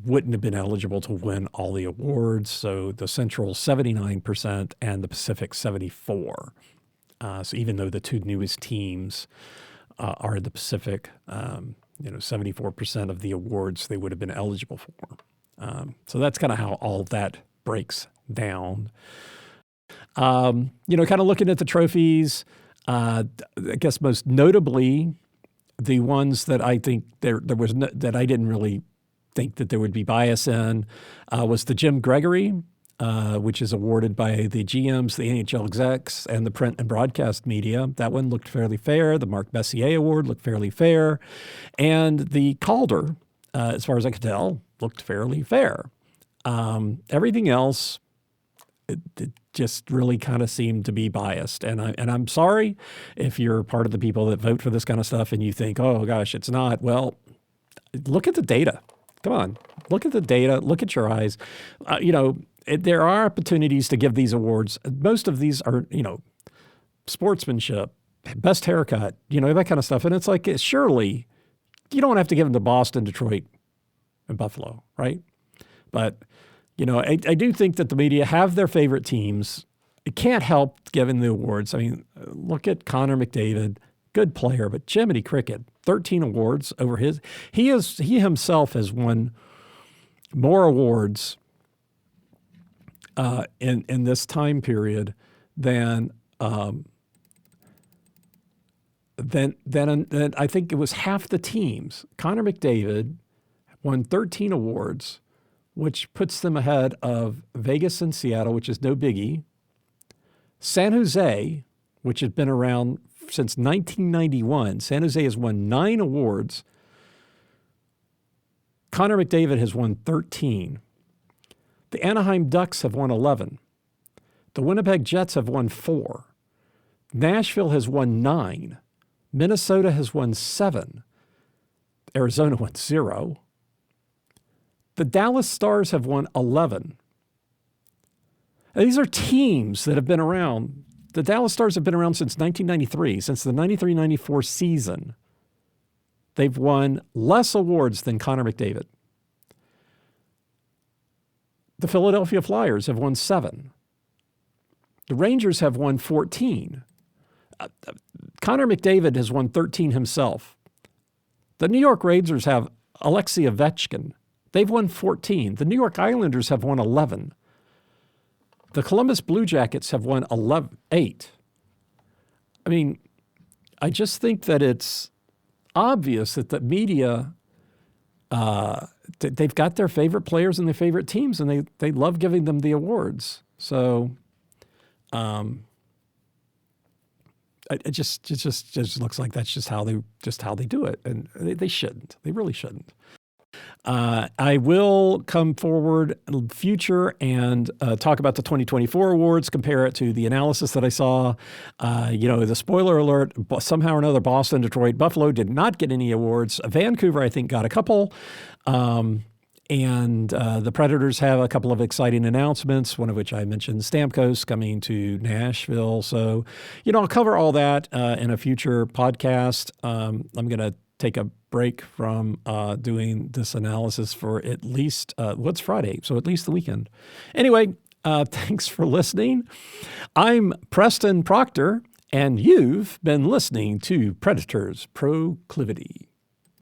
Speaker 1: wouldn't have been eligible to win all the awards. So the Central 79% and the Pacific 74%. So even though the two newest teams are in the Pacific, 74% of the awards they would have been eligible for. So that's kind of how all that breaks down. Kind of looking at the trophies, I guess most notably, the ones that I think that I didn't really think that there would be bias in was the Jim Gregory, which is awarded by the GMs, the NHL execs, and the print and broadcast media. That one looked fairly fair. The Marc Messier Award looked fairly fair. And the Calder, as far as I could tell, looked fairly fair. Everything else, it just really kind of seemed to be biased. And I'm sorry if you're part of the people that vote for this kind of stuff and you think, oh, gosh, it's not. Well, look at the data. Come on. Look at the data. Look at your eyes. There are opportunities to give these awards. Most of these are, sportsmanship, best haircut, that kind of stuff. And it's like, surely you don't have to give them to Boston, Detroit, and Buffalo, right? But, I do think that the media have their favorite teams. It can't help giving the awards. I mean, look at Connor McDavid, good player, but Jiminy Cricket, 13 awards over his. He himself has won more awards in this time period than I think it was half the teams. Connor McDavid won 13 awards, which puts them ahead of Vegas and Seattle, which is no biggie. San Jose, which has been around since 1991. San Jose has won 9 awards. Connor McDavid has won 13. The Anaheim Ducks have won 11. The Winnipeg Jets have won 4. Nashville has won 9. Minnesota has won 7. Arizona won 0. The Dallas Stars have won 11. And these are teams that have been around. The Dallas Stars have been around since 1993, since the 93-94 season. They've won less awards than Connor McDavid. The Philadelphia Flyers have won 7. The Rangers have won 14. Connor McDavid has won 13 himself. The New York Rangers have Alexei Ovechkin. They've won 14. The New York Islanders have won 11. The Columbus Blue Jackets have won 8. I mean, I just think that it's obvious that the media, they've got their favorite players and their favorite teams, and they love giving them the awards. So it just looks like that's just how they do it, and they shouldn't. They really shouldn't. I will come forward in the future and talk about the 2024 awards, compare it to the analysis that I saw. The spoiler alert, somehow or another, Boston, Detroit, Buffalo did not get any awards. Vancouver, I think, got a couple. And the Predators have a couple of exciting announcements, one of which I mentioned, Stamkos coming to Nashville. So, I'll cover all that in a future podcast. I'm going to take a break from doing this analysis for at least, what's Friday? So at least the weekend. Anyway, thanks for listening. I'm Preston Proctor, and you've been listening to Predators Proclivity.